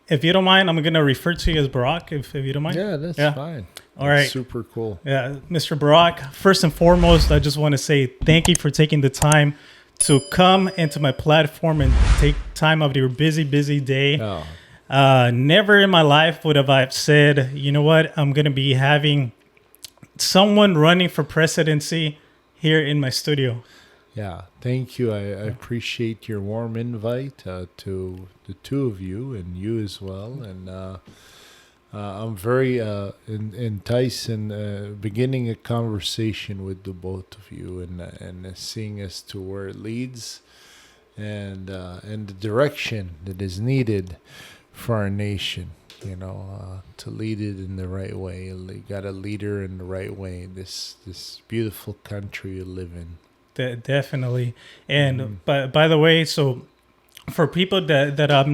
if you don't mind, I'm gonna refer to you as Barak, if you don't mind. Yeah, that's fine. All right. Super cool. Yeah, Mr. Barak. First and foremost, I just want to say thank you for taking the time to come into my platform and take time out of your busy day. Oh. Never in my life would have I said, you know what, I'm gonna be having someone running for presidency here in my studio. Yeah, thank you. I appreciate your warm invite to the two of you and you as well. And I'm very enticed in beginning a conversation with the both of you and seeing as to where it leads and the direction that is needed for our nation. To lead it in the right way. You got a leader in the right way. This beautiful country you live in. Definitely. And by the way, so for people that are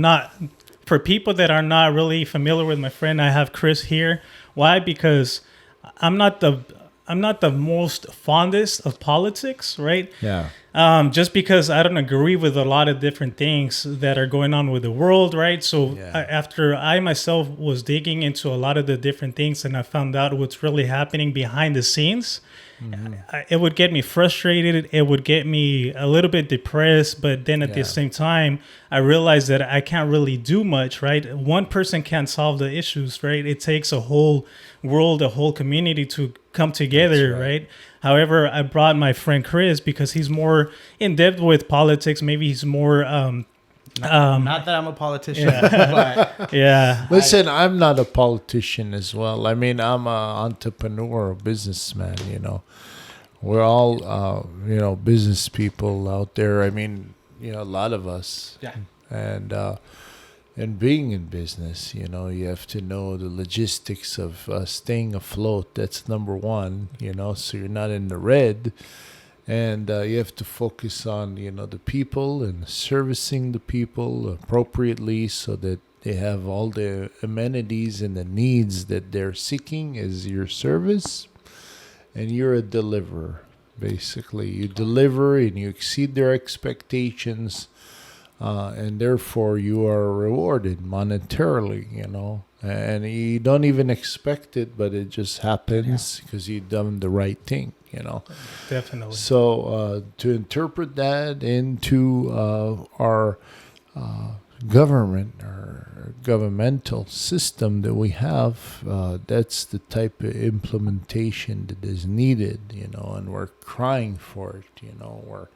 not really familiar with my friend, I have Chris here. Why? Because I'm not the most fondest of politics, right? Yeah. Just because I don't agree with a lot of different things that are going on with the world, right? So after I myself was digging into a lot of the different things and I found out what's really happening behind the scenes, it would get me frustrated. It would get me a little bit depressed. But then at the same time, I realized that I can't really do much, right? One person can't solve the issues, right? It takes a whole world, a whole community to come together, right? However, I brought my friend Chris because he's more in depth with politics. Maybe he's more not that I'm a politician, but listen, I'm not a politician as well. I mean, I'm an entrepreneur, a businessman. We're all business people out there. I mean, a lot of us. Yeah. And being in business, you have to know the logistics of staying afloat. That's number one. So you're not in the red. And you have to focus on, the people and servicing the people appropriately so that they have all the amenities and the needs that they're seeking as your service. And you're a deliverer, basically. You deliver and you exceed their expectations, and therefore you are rewarded monetarily, And you don't even expect it, but it just happens because you've done the right thing. Definitely. So to interpret that into our government or governmental system that we have, that's the type of implementation that is needed, and we're crying for it, where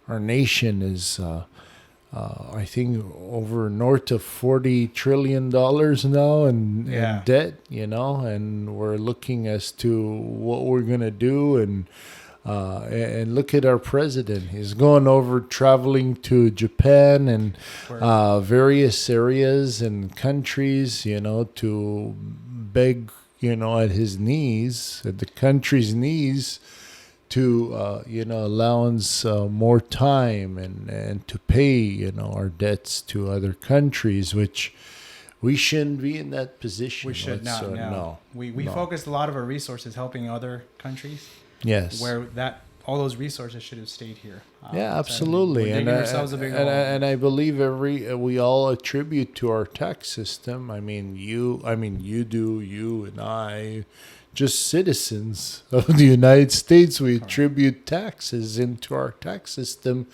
our nation is, I think, over north of $40 trillion now in debt, and we're looking as to what we're going to do. And look at our president. He's going over traveling to Japan and various areas and countries, to beg, at his knees, at the country's knees, to allowance more time and to pay our debts to other countries, which we shouldn't be in that position. We should not. No. We focused a lot of our resources helping other countries. Yes, where all those resources should have stayed here. Absolutely. We're digging ourselves a big hole. And I believe we all attribute to our tax system. I mean, you and I. Just citizens of the United States, we attribute taxes into our tax system,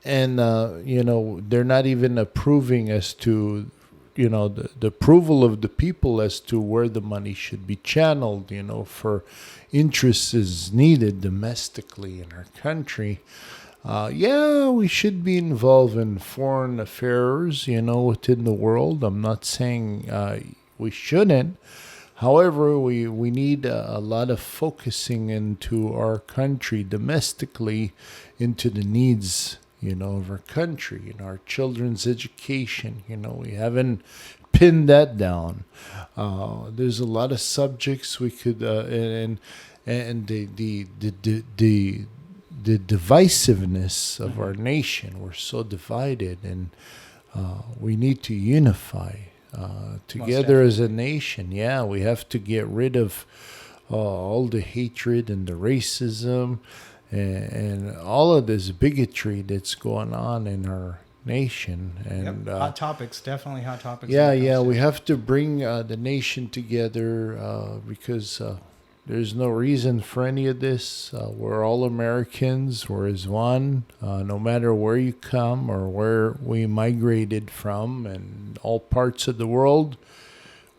and they're not even approving as to the approval of the people as to where the money should be channeled, for interests is needed domestically in our country. We should be involved in foreign affairs, within the world. I'm not saying we shouldn't. However, we need a lot of focusing into our country domestically, into the needs, of our country, our children's education. We haven't pinned that down. There's a lot of subjects we could, and the divisiveness of our nation. We're so divided, and we need to unify. Together as a nation. We have to get rid of all the hatred and the racism and all of this bigotry that's going on in our nation. And hot topics, definitely hot topics. yeah, we have to bring the nation together because there's no reason for any of this. We're all Americans. We're as one, no matter where you come or where we migrated from, and all parts of the world.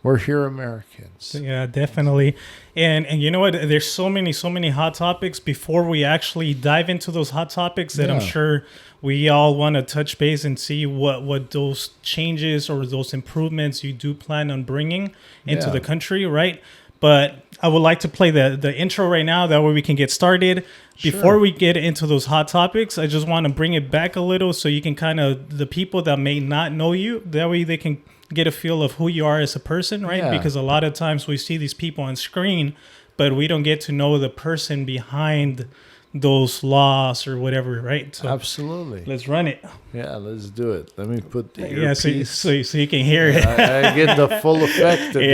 We're here Americans. Yeah, definitely. And you know what? There's so many hot topics. Before we actually dive into those hot topics that I'm sure we all want to touch base and see what those changes or those improvements you do plan on bringing into the country, right? But I would like to play the intro right now. That way we can get started. Before we get into those hot topics, I just want to bring it back a little so you can kind of, the people that may not know you, that way they can get a feel of who you are as a person, right? Yeah. Because a lot of times we see these people on screen, but we don't get to know the person behind those laws or whatever, right? So Absolutely. let's run it. Yeah, let's do it. Let me put the Yeah, earpiece. so you can hear it. I get the full effect of this thing.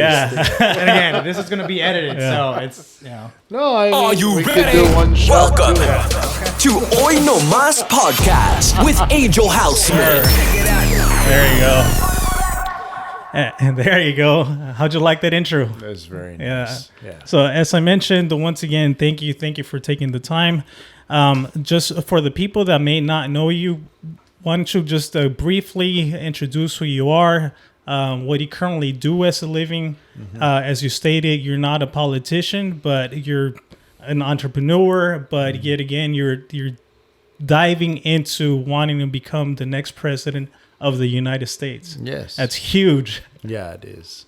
And again, this is going to be edited, so it's, No, I mean, Are you we ready? could do one shot. Welcome too. to Hoy No Mas Podcast with Angel Houseman. There you go. And there you go. How'd you like that intro? That's very nice. Yeah. So as I mentioned, once again, thank you for taking the time. Just for the people that may not know you, why don't you just briefly introduce who you are, what you currently do as a living. As you stated, you're not a politician, but you're an entrepreneur. But yet again, you're diving into wanting to become the next president of the United States. Yes. That's huge. Yeah, it is.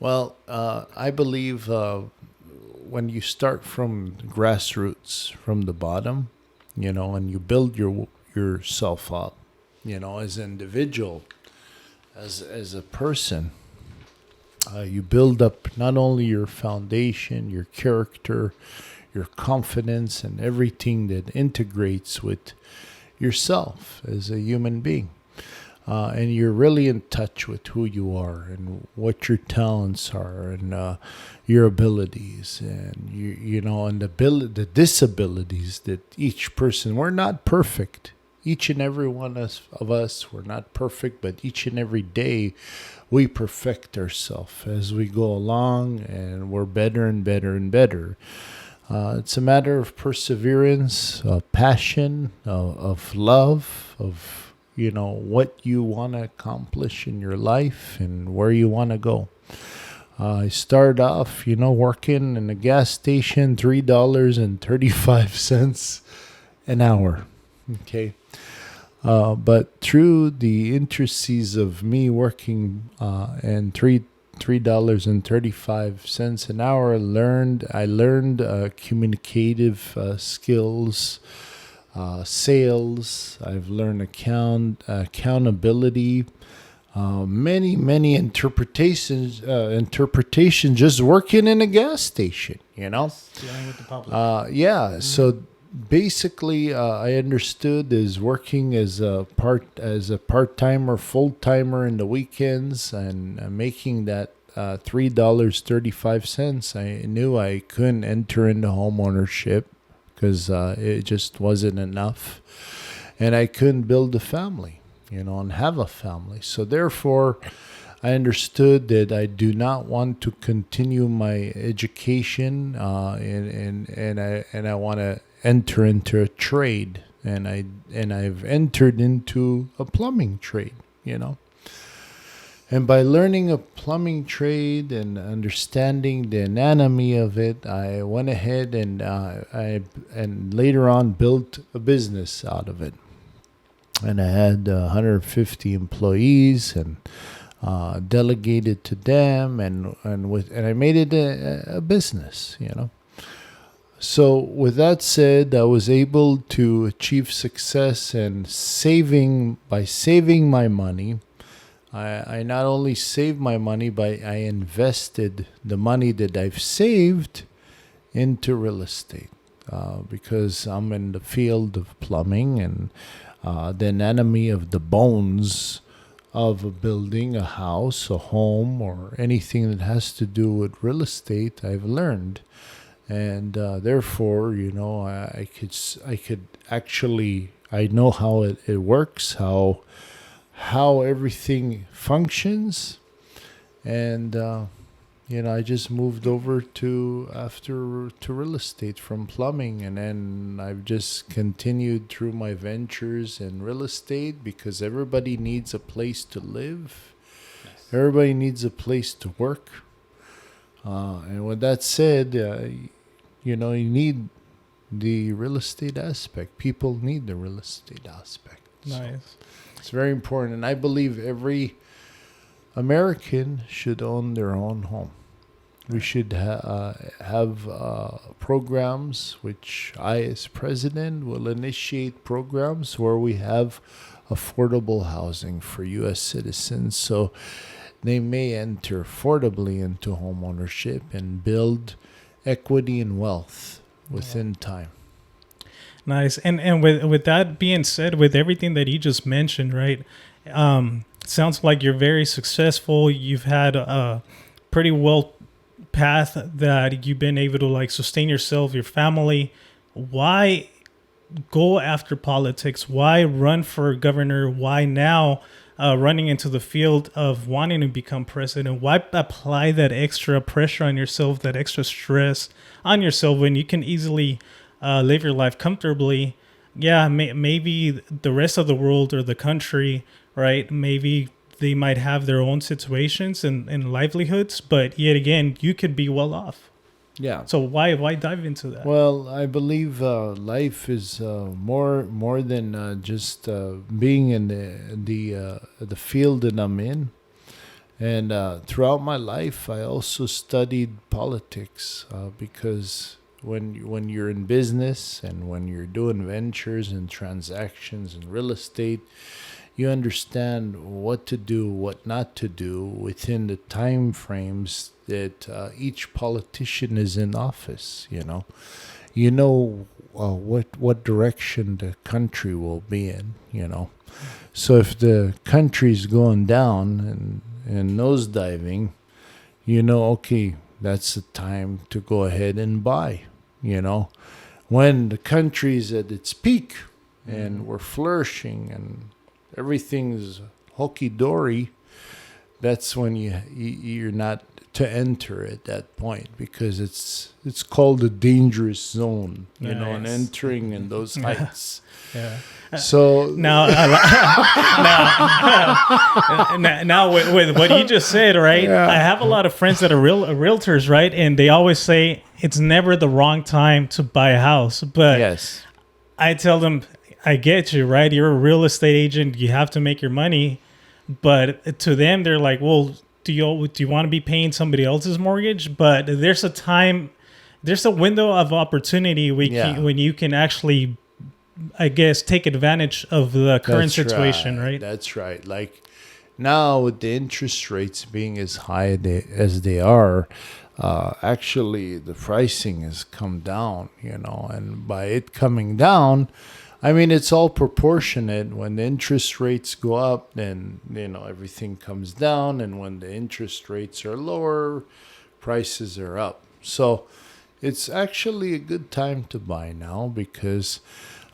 Well, I believe when you start from grassroots, from the bottom, and you build yourself up, as an individual, as a person, you build up not only your foundation, your character, your confidence, and everything that integrates with yourself as a human being. And you're really in touch with who you are and what your talents are and your abilities and and the disabilities that each person. We're not perfect. Each and every one of us, we're not perfect, but each and every day we perfect ourselves as we go along, and we're better and better and better. It's a matter of perseverance, of passion, of love, of what you want to accomplish in your life and where you want to go. I started off, working in a gas station, $3.35 an hour. Okay. But through the intricacies of me working and $3.35 an hour, I learned communicative skills, sales. I've learned accountability, many interpretations just working in a gas station, dealing with the public. So basically I understood as working as a part-timer, full-timer in the weekends, and making that $3.35. I knew I couldn't enter into home ownership because it just wasn't enough, and I couldn't build a family, and have a family. So therefore, I understood that I do not want to continue my education, and I want to enter into a trade, and I've entered into a plumbing trade, And by learning a plumbing trade and understanding the anatomy of it, I went ahead and later on built a business out of it. And I had 150 employees and delegated to them, and I made it a business, So with that said, I was able to achieve success and by saving my money. I not only saved my money, but I invested the money that I've saved into real estate because I'm in the field of plumbing and the anatomy of the bones of a building, a house, a home, or anything that has to do with real estate, I've learned. And therefore, I could actually, I know how it works, how everything functions, and I just moved over to real estate from plumbing, and then I've just continued through my ventures in real estate because everybody needs a place to live. Yes. Everybody needs a place to work. And with that said, you need the real estate aspect. People need the real estate aspect. Nice. So it's very important, and I believe every American should own their own home. We should have programs, which I, as president, will initiate programs where we have affordable housing for U.S. citizens, so they may enter affordably into home ownership and build equity and wealth within time. Nice. And with that being said, with everything that you just mentioned, right? Sounds like you're very successful. You've had a pretty well path that you've been able to like sustain yourself, your family. Why go after politics? Why run for governor? Why now running into the field of wanting to become president? Why apply that extra pressure on yourself, that extra stress on yourself when you can easily live your life comfortably? Yeah, maybe the rest of the world or the country, right? Maybe they might have their own situations and livelihoods, but yet again, you could be well off. Yeah. So why dive into that? Well, I believe life is more than just being in the field that I'm in. And throughout my life, I also studied politics because when you're in business and when you're doing ventures and transactions and real estate, you understand what to do, what not to do within the time frames that each politician is in office. What direction the country will be in. So if the country's going down and nosediving, okay, that's the time to go ahead and buy. When the country's at its peak and we're flourishing and everything's hunky-dory, that's when you're not to enter at that point, because it's called a dangerous zone, and entering in those heights. Yeah. So now with what you just said, right? Yeah. I have a lot of friends that are realtors, right? And they always say it's never the wrong time to buy a house. But yes, I tell them, I get you, right? You're a real estate agent. You have to make your money. But to them, they're like, well, do you want to be paying somebody else's mortgage? But there's a window of opportunity when you can actually, I guess, take advantage of the current situation, right? That's right. Like now with the interest rates being as high as they are, actually the pricing has come down, and by it coming down, I mean, it's all proportionate. When the interest rates go up, then, everything comes down. And when the interest rates are lower, prices are up. So it's actually a good time to buy now, because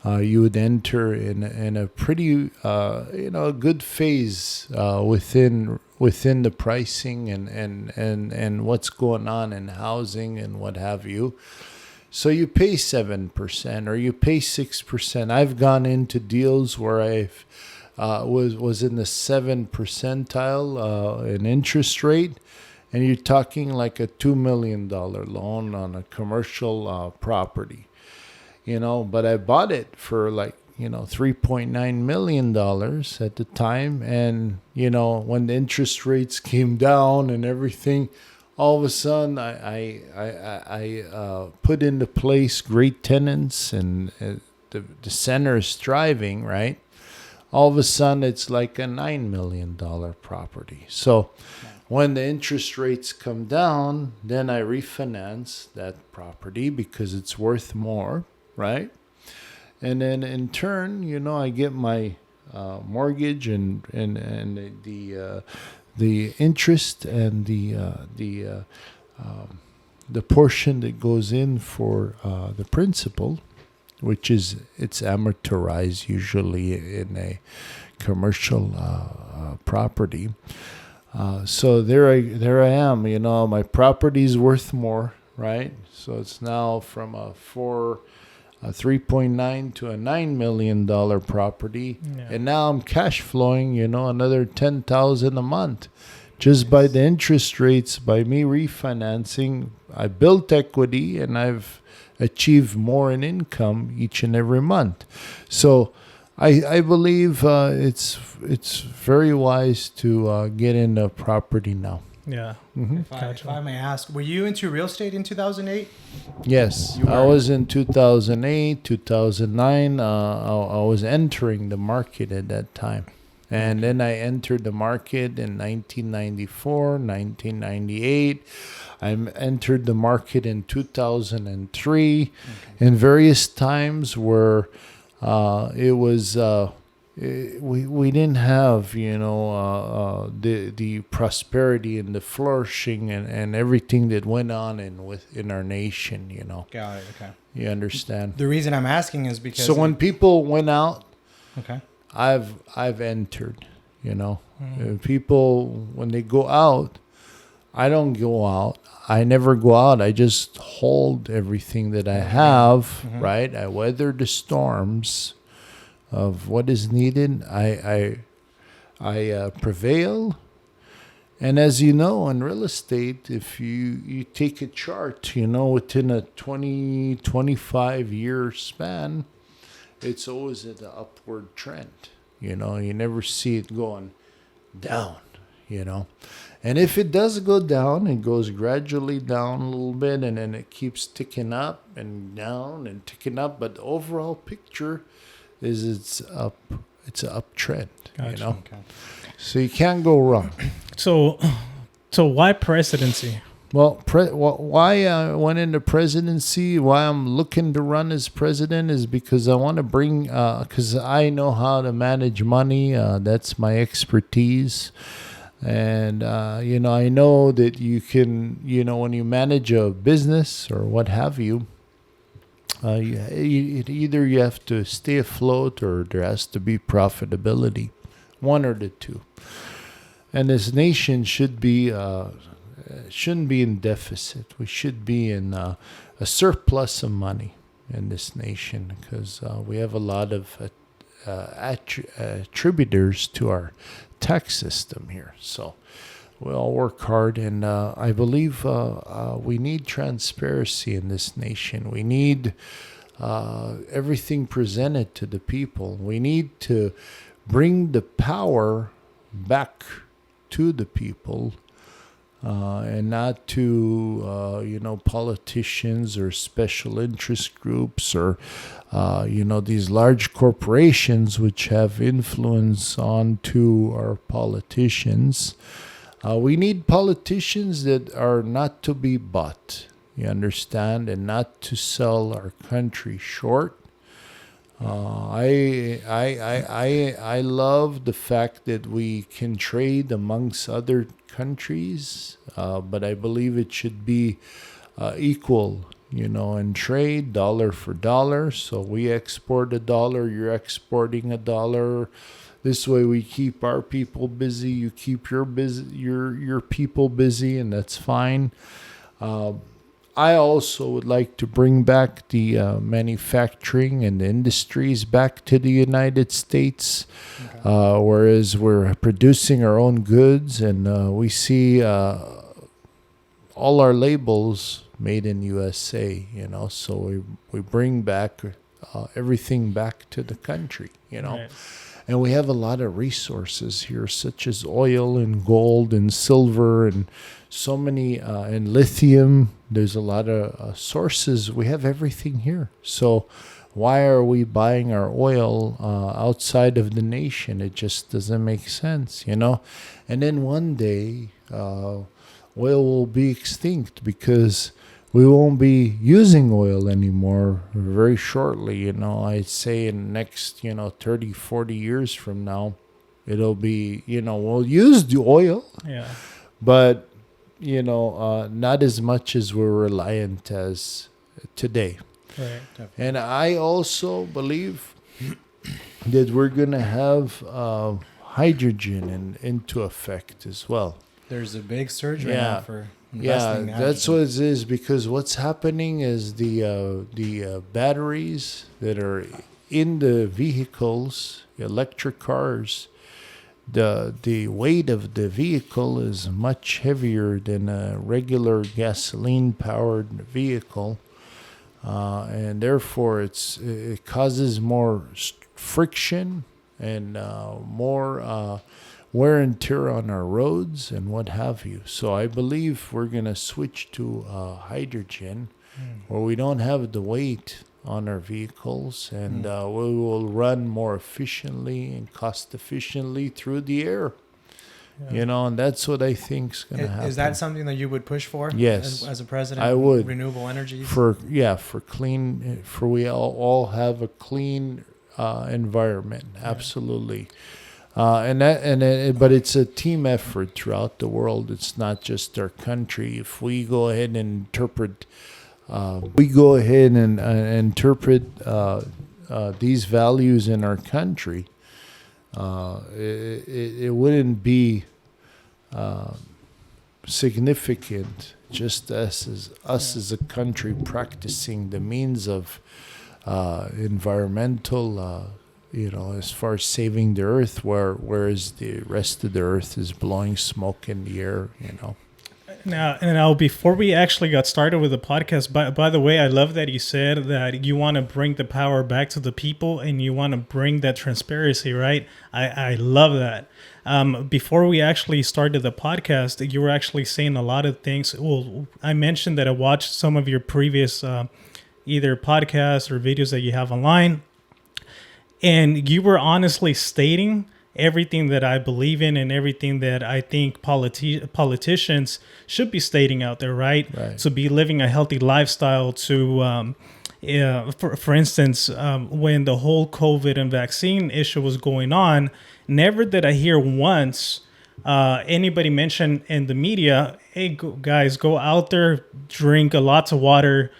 you would enter in a pretty, a good phase within the pricing and what's going on in housing and what have you. So you pay 7% or you pay 6%. I've gone into deals where I've was in the 7th percentile in interest rate, and you're talking like a $2 million loan on a commercial property, But I bought it for like $3.9 million at the time, and when the interest rates came down and everything, all of a sudden, I put into place great tenants, and the center is thriving, right? All of a sudden, it's like a $9 million property. So when the interest rates come down, then I refinance that property because it's worth more, right? And then in turn, I get my mortgage and the interest and the the portion that goes in for the principal, which is it's amortized usually in a commercial property. So there I am. My property's worth more, right? So it's now from a 3.9 to a $9 million property, and now I'm cash flowing, another $10,000 a month, just by the interest rates. By me refinancing, I built equity, and I've achieved more in income each and every month. So I believe it's very wise to get into property now. Yeah. Mm-hmm. If I may ask, were you into real estate in 2008? Yes, I was in 2008, 2009. I was entering the market at that time. And then I entered the market in 1994, 1998. I entered the market in 2003. In various times where it was... we didn't have the prosperity and the flourishing and everything that went on in our nation. Got it. Okay. You understand? The reason I'm asking is because When people went out, okay, I've entered. People, when they go out, I don't go out. I never go out. I just hold everything that I have. Right? I weather the storms of what is needed. I prevail. And as you know, in real estate, if you take a chart, within a 25 year span, it's always at an upward trend. You never see it going down, And if it does go down, it goes gradually down a little bit, and then it keeps ticking up and down and ticking up. But the overall picture is it's an uptrend. Gotcha. Okay. So you can't go wrong. So why presidency? Well, why I went into presidency, why I'm looking to run as president, is because I want to bring, because I know how to manage money. That's my expertise. And, I know that you can, when you manage a business or what have you, either you have to stay afloat or there has to be profitability, one or the two. And this nation shouldn't be in deficit. We should be in a surplus of money in this nation, because we have a lot of attributors to our tax system here. So we all work hard, and I believe we need transparency in this nation. We need everything presented to the people. We need to bring the power back to the people, and not to politicians or special interest groups or these large corporations which have influence onto our politicians. We need politicians that are not to be bought, you understand, and not to sell our country short. I love the fact that we can trade amongst other countries, but I believe it should be equal, in trade, dollar for dollar. So we export a dollar, you're exporting a dollar. This way we keep our people busy, you keep your people busy, and that's fine. I also would like to bring back the manufacturing and the industries back to the United States, whereas we're producing our own goods, and we see all our labels made in USA, so we bring back everything back to the country, Right. And we have a lot of resources here, such as oil and gold and silver and so many, and lithium. There's a lot of sources. We have everything here. So why are we buying our oil outside of the nation? It just doesn't make sense, And then one day, oil will be extinct because we won't be using oil anymore very shortly. I'd say in the next, 30, 40 years from now, it'll be, we'll use the oil, Yeah. but not as much as we're reliant as today. Right. And I also believe that we're going to have hydrogen into effect as well. There's a big surge right now for Yeah, investing in that's hydrogen. what it is, because what's happening is the batteries that are in the vehicles, electric cars, the weight of the vehicle is much heavier than a regular gasoline powered vehicle, and therefore it causes more friction and more wear and tear on our roads and what have you. So I believe we're going to switch to hydrogen, where we don't have the weight on our vehicles, and we will run more efficiently and cost efficiently through the air. And that's what I think is going to happen. Is that something that you would push for? Yes. As a president? I would. Renewable energies? For clean, for we all have a clean environment. Absolutely. But it's a team effort throughout the world. It's not just our country. If we go ahead and interpret these values in our country, it wouldn't be significant just as us as a country practicing the means of environmental, as far as saving the earth, whereas the rest of the earth is blowing smoke in the air. Now, before we actually got started with the podcast, by the way, I love that you said that you want to bring the power back to the people and you want to bring that transparency, right? I love that. Before we actually started the podcast, you were actually saying a lot of things. Well, I mentioned that I watched some of your previous either podcasts or videos that you have online, and you were honestly stating everything that I believe in and everything that I think politicians should be stating out there, right? To be living a healthy lifestyle, to, for instance, when the whole COVID and vaccine issue was going on, never did I hear once anybody mention in the media, hey, guys, go out there, drink lots of water,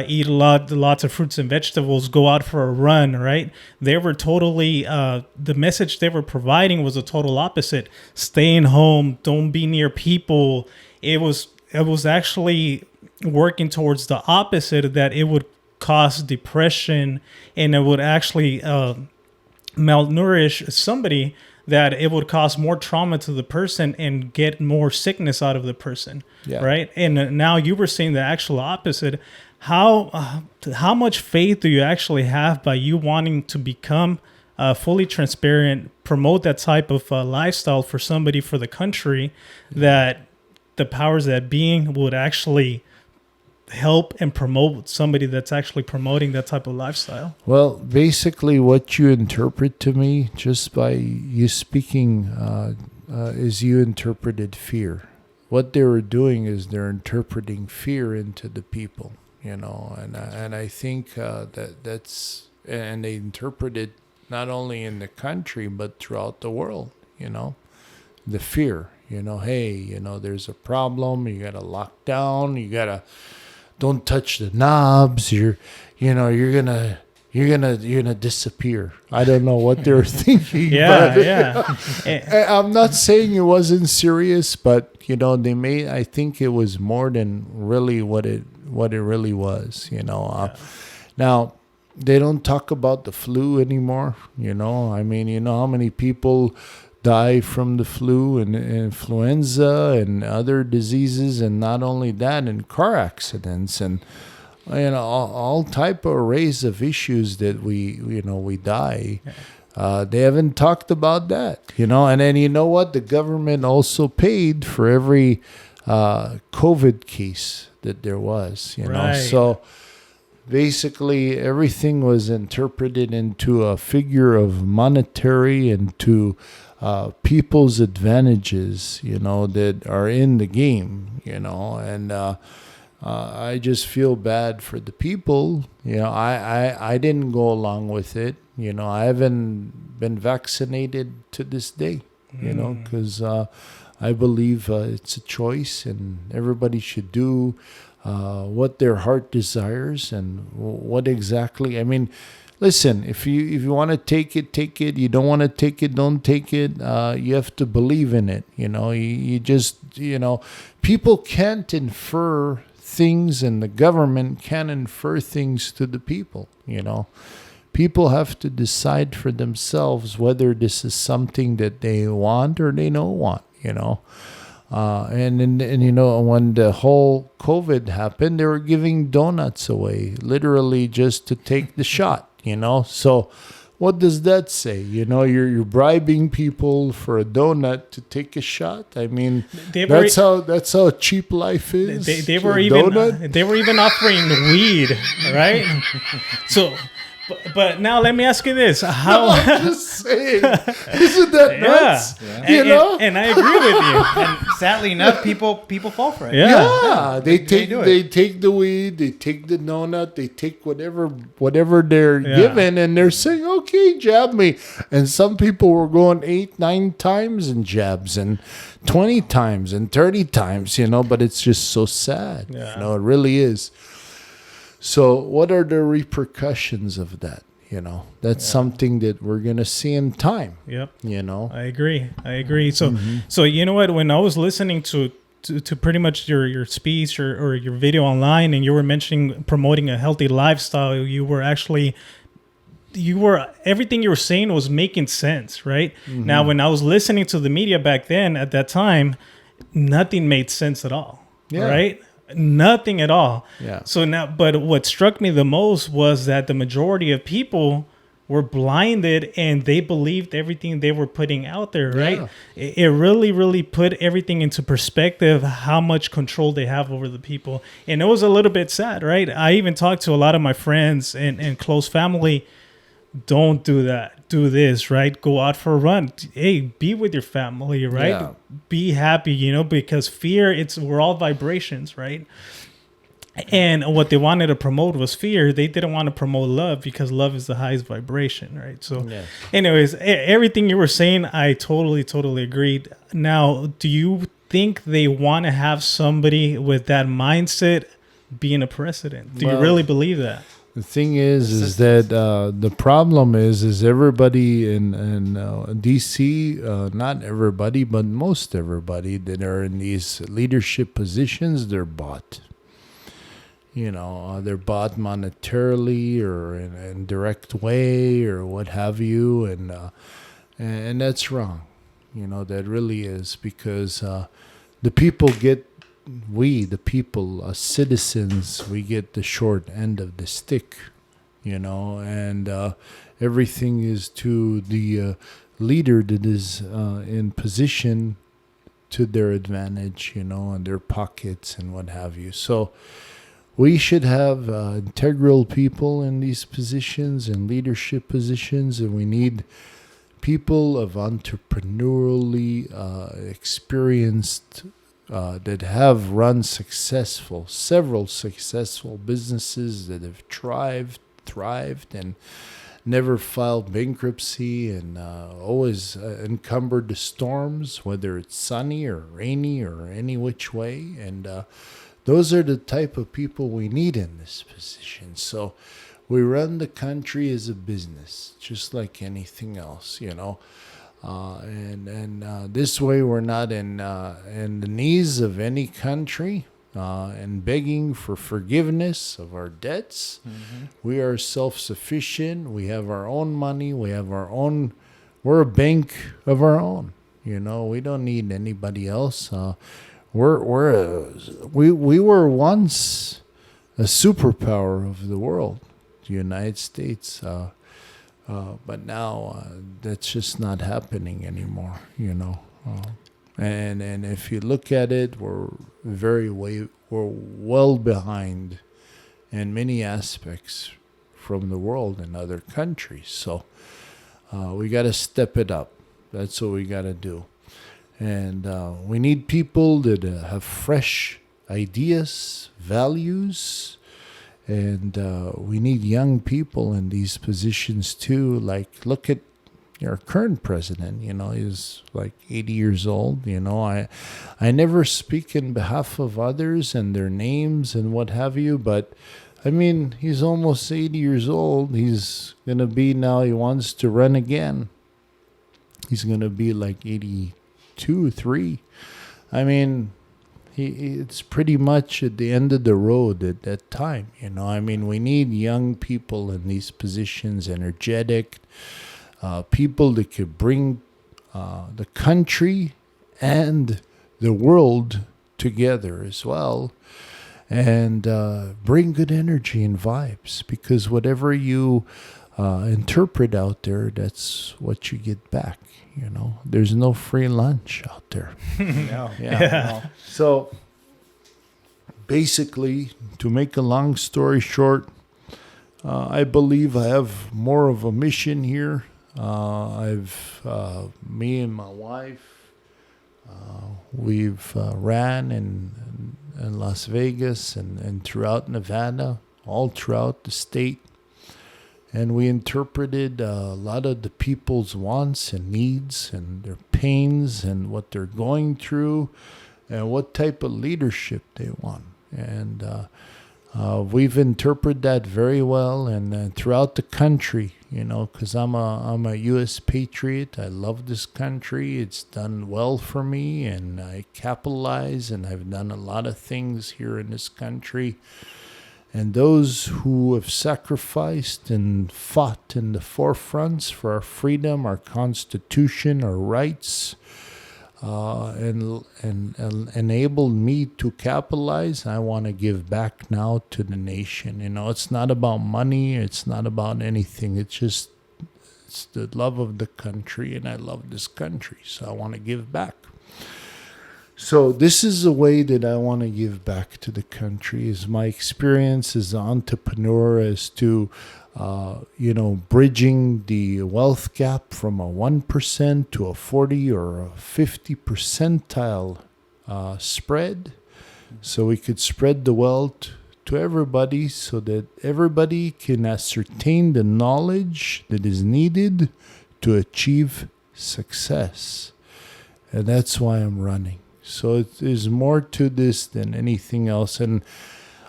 eat lots of fruits and vegetables, go out for a run, right? They were totally, the message they were providing was a total opposite. Staying home, don't be near people. It was actually working towards the opposite, that it would cause depression and it would actually malnourish somebody, that it would cause more trauma to the person and get more sickness out of the person, right? And now you were saying the actual opposite. How much faith do you actually have by you wanting to become fully transparent, promote that type of lifestyle for somebody, for the country, that the powers that being would actually help and promote somebody that's actually promoting that type of lifestyle? Well, basically what you interpret to me just by you speaking is you interpreted fear. What they were doing is they're interpreting fear into the people. And I think that's, and they interpret it not only in the country but throughout the world. The fear. Hey, there's a problem. You gotta lock down. You gotta don't touch the knobs. You're gonna disappear. I don't know what they were thinking. I'm not saying it wasn't serious, but they made. I think it was more than really what it really was. Now they don't talk about the flu anymore. I mean, how many people die from the flu and influenza and other diseases, and not only that, in car accidents and all type of arrays of issues that we die. They haven't talked about that, and then what, the government also paid for every COVID case that there was, so basically everything was interpreted into a figure of monetary and to people's advantages, that are in the game, and I just feel bad for the people. I didn't go along with it. I haven't been vaccinated to this day, because I believe it's a choice, and everybody should do what their heart desires and what exactly. I mean, listen, if you want to take it, take it. You don't want to take it, don't take it. You have to believe in it. You just, people can't infer things, and the government can't infer things to the people. People have to decide for themselves whether this is something that they want or they don't want. And when the whole COVID happened, they were giving donuts away, literally just to take the shot. So what does that say? You're bribing people for a donut to take a shot. I mean, that's how cheap life is. They were even offering weed, right? So. But now let me ask you this: How? I'm just saying, isn't that nuts? Yeah. And I agree with you. And sadly enough, people fall for it. Yeah. They take the weed, they take the donut, they take whatever they're given, and they're saying, "Okay, jab me." And some people were going 8, 9 times in jabs, and 20 times, and 30 times. But it's just so sad. Yeah. It really is. So what are the repercussions of that? That's something that we're going to see in time. Yep. I agree. So you know what? When I was listening to pretty much your speech or your video online, and you were mentioning promoting a healthy lifestyle, everything you were saying was making sense, right? Mm-hmm. Now, when I was listening to the media back then, at that time, nothing made sense at all. Yeah. Right? Nothing at all. Yeah. So now, but what struck me the most was that the majority of people were blinded and they believed everything they were putting out there, right? Yeah. It really, really put everything into perspective, how much control they have over the people. And it was a little bit sad, right? I even talked to a lot of my friends and close family. Don't do that. Do this, right? Go out for a run. Hey, be with your family, right? Yeah. Be happy, because fear, we're all vibrations, right? And what they wanted to promote was fear. They didn't want to promote love because love is the highest vibration, right? So anyways, everything you were saying, I totally agreed. Now, do you think they want to have somebody with that mindset being a president? Do you really believe that? The thing is that the problem is everybody in D.C., not everybody, but most everybody that are in these leadership positions, they're bought. They're bought monetarily or in a direct way or what have you, and that's wrong. That really is, because the people the people, citizens, we get the short end of the stick, and everything is to the leader that is in position to their advantage, and their pockets and what have you. So we should have integral people in these positions and leadership positions, and we need people of entrepreneurially experienced that have run several successful businesses that have thrived and never filed bankruptcy and always encumbered the storms, whether it's sunny or rainy or any which way. And those are the type of people we need in this position. So we run the country as a business, just like anything else, and this way we're not in the knees of any country and begging for forgiveness of our debts. Mm-hmm. We are self-sufficient. We have our own money. We're a bank of our own. We don't need anybody else. We were once a superpower of the world, the United States. But now that's just not happening anymore, and if you look at it, we're well behind in many aspects from the world and other countries. So we got to step it up. That's what we got to do, and we need people that have fresh ideas, values. And we need young people in these positions too. Like, look at, our current president, he's like 80 years old. I never speak in behalf of others and their names and what have you, but I mean, he's almost 80 years old. He's going to be now, he wants to run again. He's going to be like 82, 3. I mean, it's pretty much at the end of the road at that time. I mean, we need young people in these positions, energetic people that could bring the country and the world together as well. And bring good energy and vibes, because whatever you interpret out there, that's what you get back. There's no free lunch out there. No. Yeah. So basically, to make a long story short, I believe I have more of a mission here. Me and my wife, we've ran in Las Vegas and throughout Nevada, all throughout the state. And we interpreted a lot of the people's wants and needs and their pains and what they're going through and what type of leadership they want. And we've interpreted that very well, and throughout the country, because I'm a U.S. patriot. I love this country. It's done well for me, and I capitalize, and I've done a lot of things here in this country. And those who have sacrificed and fought in the forefronts for our freedom, our Constitution, our rights, and enabled me to capitalize, I want to give back now to the nation. It's not about money. It's not about anything. It's the love of the country, and I love this country, so I want to give back. So this is a way that I want to give back to the country, is my experience as an entrepreneur as to, bridging the wealth gap from a 1% to a 40 or a 50 percentile spread. So we could spread the wealth to everybody so that everybody can ascertain the knowledge that is needed to achieve success. And that's why I'm running. So there's more to this than anything else. And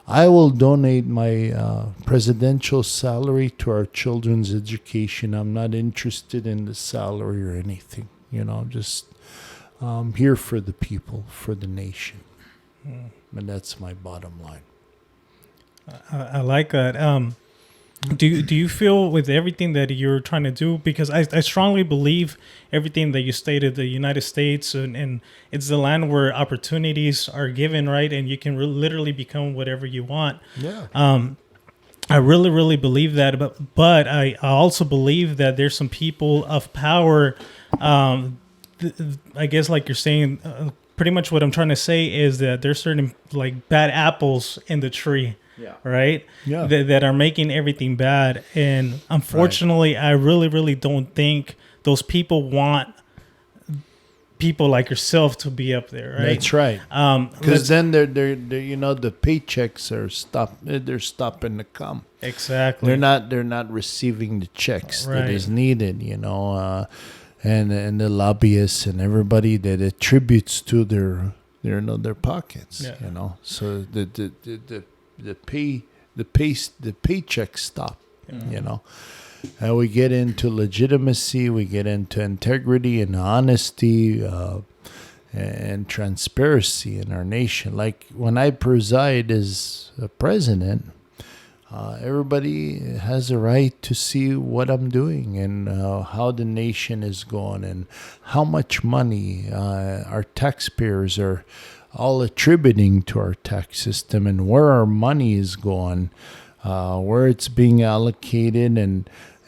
I will donate my presidential salary to our children's education. I'm not interested in the salary or anything. Just here for the people, for the nation. And that's my bottom line. I like that. Do you feel with everything that you're trying to do, because I strongly believe everything that you stated, the United States, and it's the land where opportunities are given, right? And you can literally become whatever you want. Yeah. I really, really believe that. But I also believe that there's some people of power. I guess like you're saying, pretty much what I'm trying to say is that there's certain like bad apples in the tree. Yeah. Right? Yeah. That are making everything bad. And unfortunately, right. I really, really don't think those people want people like yourself to be up there, right? That's right. Because then they're the paychecks are they're stopping to come. Exactly. They're not receiving the checks that is needed, and the lobbyists and everybody that attributes to their pockets, So the paychecks stop, and we get into legitimacy, we get into integrity and honesty and transparency in our nation. Like when I preside as a president, everybody has a right to see what I'm doing and how the nation is going and how much money our taxpayers are all attributing to our tax system and where our money is going, where it's being allocated,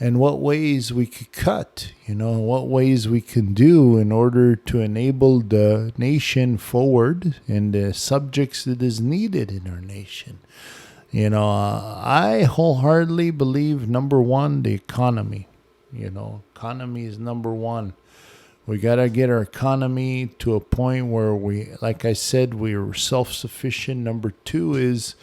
and what ways we could cut, what ways we can do in order to enable the nation forward and the subjects that is needed in our nation. I wholeheartedly believe, number one, the economy. Economy is number one. We got to get our economy to a point where we, like I said, we are self-sufficient. Number two is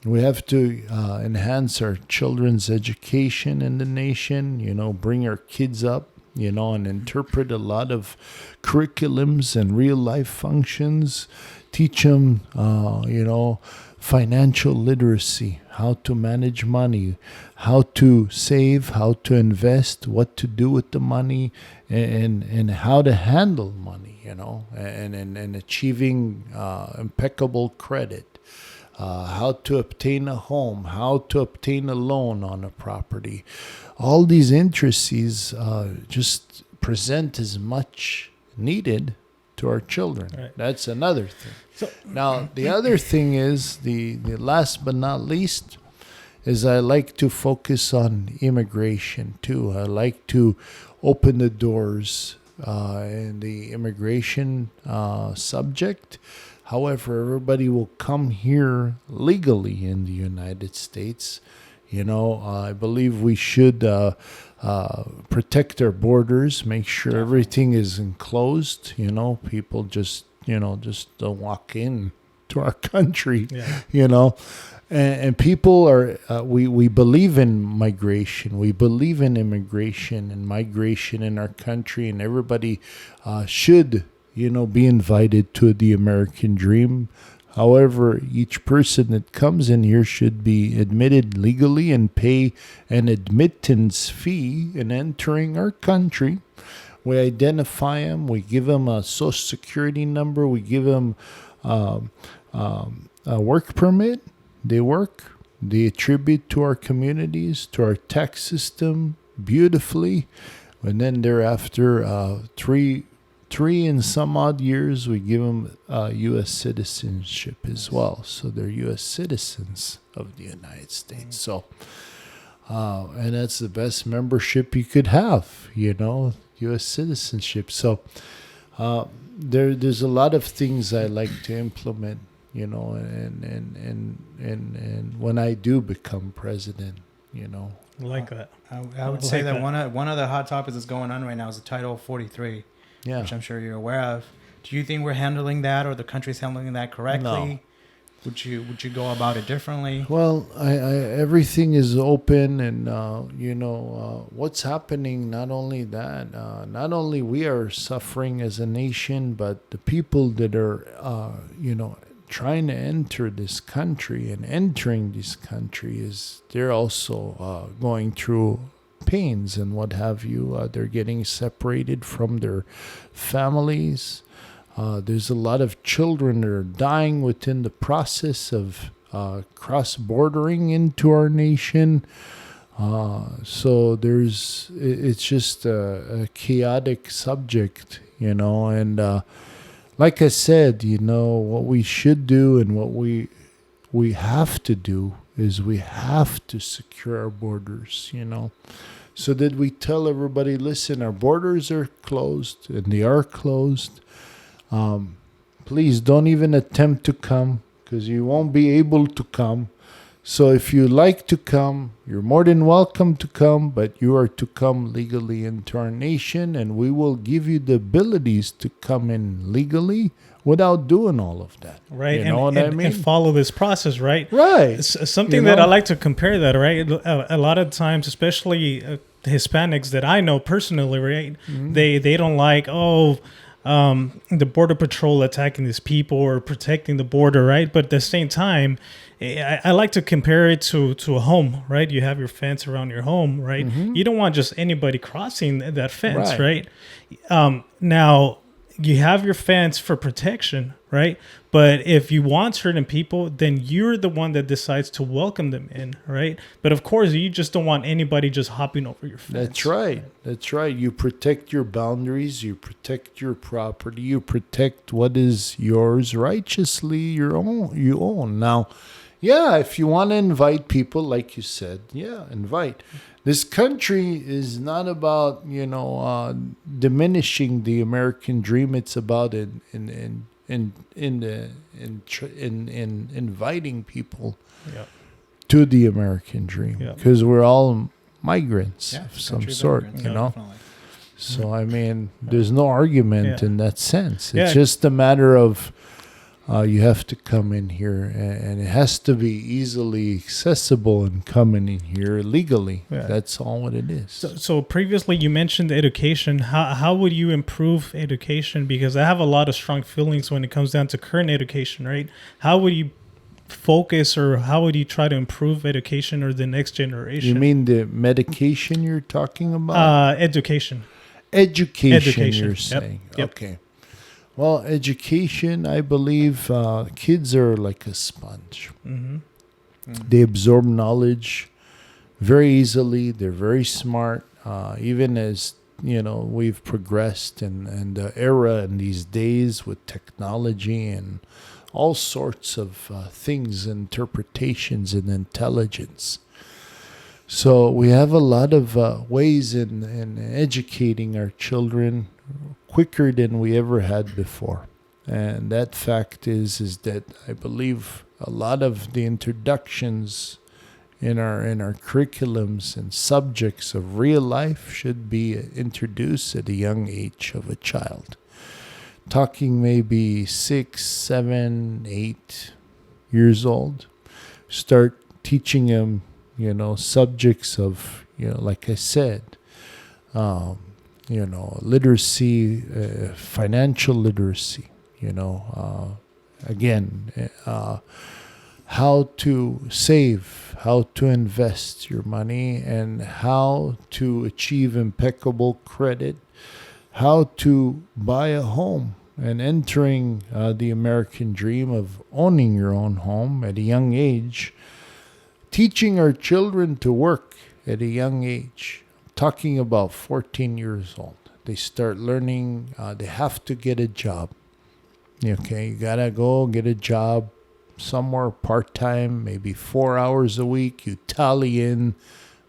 We have to enhance our children's education in the nation, bring our kids up, and interpret a lot of curriculums and real life functions, teach them, financial literacy, how to manage money, how to save, how to invest, what to do with the money, and how to handle money, and achieving impeccable credit. How to obtain a home, how to obtain a loan on a property. All these intricacies just present as much needed to our children. Right. That's another thing. Now, the other thing is, the last but not least, is I like to focus on immigration too. I like to open the doors in the immigration subject. However, everybody will come here legally in the United States. I believe we should protect our borders, make sure everything is enclosed. People just don't walk in to our country. Yeah. And people are, we believe in migration. We believe in immigration and migration in our country, and everybody should be invited to the American dream. However, each person that comes in here should be admitted legally and pay an admittance fee in entering our country. We identify them. We give them a social security number. We give them a work permit. They work. They attribute to our communities, to our tax system beautifully. And then thereafter, three and some odd years, we give them U.S. citizenship as well. So they're U.S. citizens of the United States. So, and that's the best membership you could have, U.S. citizenship. So there's a lot of things I like to implement, and when I do become president, I like that. I would say that one of the hot topics that's going on right now is the Title 43. Yeah. Which I'm sure you're aware of. Do you think we're handling that, or the country's handling that correctly? No. Would you go about it differently? Well, I everything is open, and what's happening. Not only that, not only we are suffering as a nation, but the people that are trying to enter this country and entering this country they're also going through pains and what have you. They're getting separated from their families. There's a lot of children that are dying within the process of cross-bordering into our nation. So it's just a chaotic subject, and like I said, what we should do and what we have to do is we have to secure our borders, so that we tell everybody, listen, our borders are closed, and they are closed. Please don't even attempt to come, because you won't be able to come. So if you like to come, you're more than welcome to come, but you are to come legally into our nation, and we will give you the abilities to come in legally without doing all of that. Right. And follow this process, right? Right. Something that I like to compare that, right? A lot of times, especially Hispanics that I know personally, right? Mm-hmm. They don't like, the border patrol attacking these people or protecting the border, right? But at the same time, I like to compare it to a home, right? You have your fence around your home, right? Mm-hmm. You don't want just anybody crossing that fence, right? Now, you have your fence for protection, right? But if you want certain people, then you're the one that decides to welcome them in, right? But of course, you just don't want anybody just hopping over your fence. That's right. That's right. You protect your boundaries. You protect your property. You protect what is yours righteously. You own. Now, if you want to invite people, like you said, invite. This country is not about diminishing the American dream. It's about inviting people to the American dream, because we're all migrants of some sort, Definitely. So there's no argument in that sense. It's just a matter of you have to come in here, and it has to be easily accessible and coming in here legally. Yeah. That's all what it is. So previously you mentioned education. How would you improve education? Because I have a lot of strong feelings when it comes down to current education, right? How would you focus, or how would you try to improve education or the next generation? You mean the medication you're talking about? Education. Education, you're Yep. saying. Yep. Okay. Well, education, I believe kids are like a sponge. They absorb knowledge very easily. They're very smart. Even as, we've progressed in the era and these days with technology and all sorts of things, interpretations and intelligence. So we have a lot of ways in educating our children quicker than we ever had before. And that fact is that I believe a lot of the introductions in our curriculums and subjects of real life should be introduced at a young age of a child. Talking maybe 6, 7, 8 years old. Start teaching them, subjects of, like I said, literacy, financial literacy, how to save, how to invest your money, and how to achieve impeccable credit, how to buy a home, and entering the American dream of owning your own home at a young age, teaching our children to work at a young age. Talking about 14 years old. They start learning, they have to get a job. Okay, you gotta go get a job somewhere part-time, maybe 4 hours a week. You tally in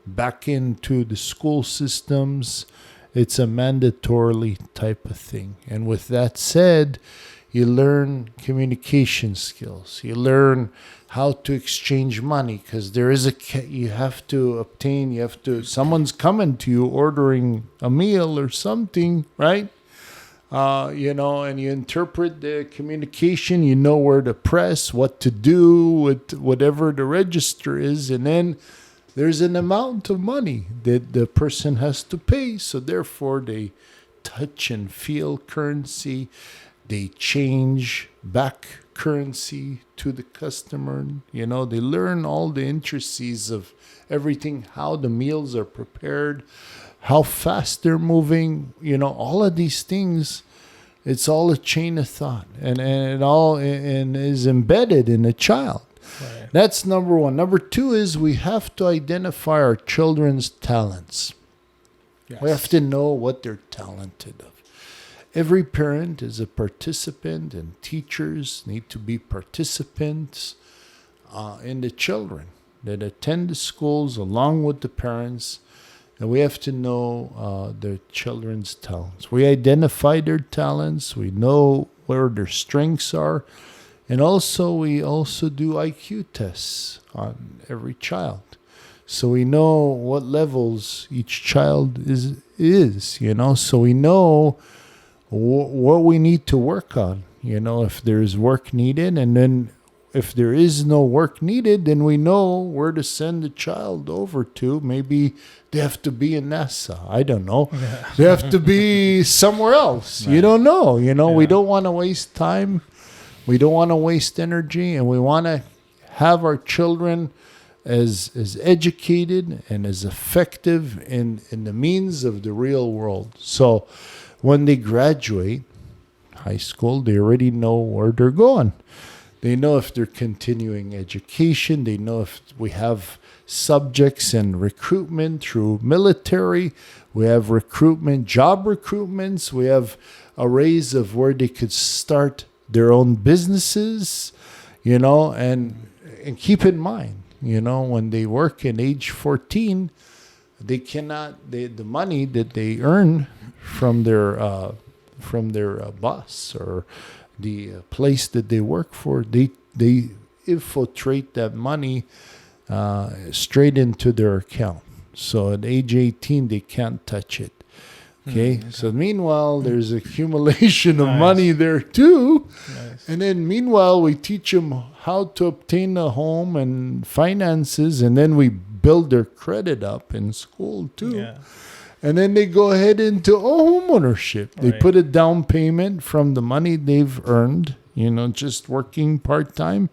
back into the school systems. It's a mandatorily type of thing. And with that said, you learn communication skills. You learn how to exchange money, because there is someone's coming to you ordering a meal or something, right? And you interpret the communication, you know where to press, what to do with whatever the register is, and then there's an amount of money that the person has to pay. So therefore they touch and feel currency. They change back currency to the customer. They learn all the intricacies of everything, how the meals are prepared, how fast they're moving, all of these things. It's all a chain of thought, and it all is embedded in a child. Right. That's number one. Number two is we have to identify our children's talents. Yes. We have to know what they're talented of. Every parent is a participant, and teachers need to be participants in the children that attend the schools along with the parents. And we have to know the children's talents. We identify their talents. We know where their strengths are. And also, we do IQ tests on every child. So we know what levels each child is. So we know what we need to work on, if there's work needed. And then if there is no work needed, then we know where to send the child over to. Maybe they have to be in NASA. I don't know. Yeah. They have to be somewhere else. Right. You don't know. Yeah. We don't want to waste time. We don't want to waste energy. And we want to have our children as educated and as effective in the means of the real world. So when they graduate high school, they already know where they're going. They know if they're continuing education. They know if we have subjects in recruitment through military. We have job recruitments. We have arrays of where they could start their own businesses, and keep in mind, when they work in age 14, they cannot, the money that they earn from their boss or the place that they work for, they infiltrate that money straight into their account. So at age 18, they can't touch it. Okay, so meanwhile, there's accumulation of Nice. money there too. Nice. And then meanwhile, we teach them how to obtain a home and finances, and then we build their credit up in school too. Yeah. And then they go ahead into home ownership. They Right. put a down payment from the money they've earned, just working part-time,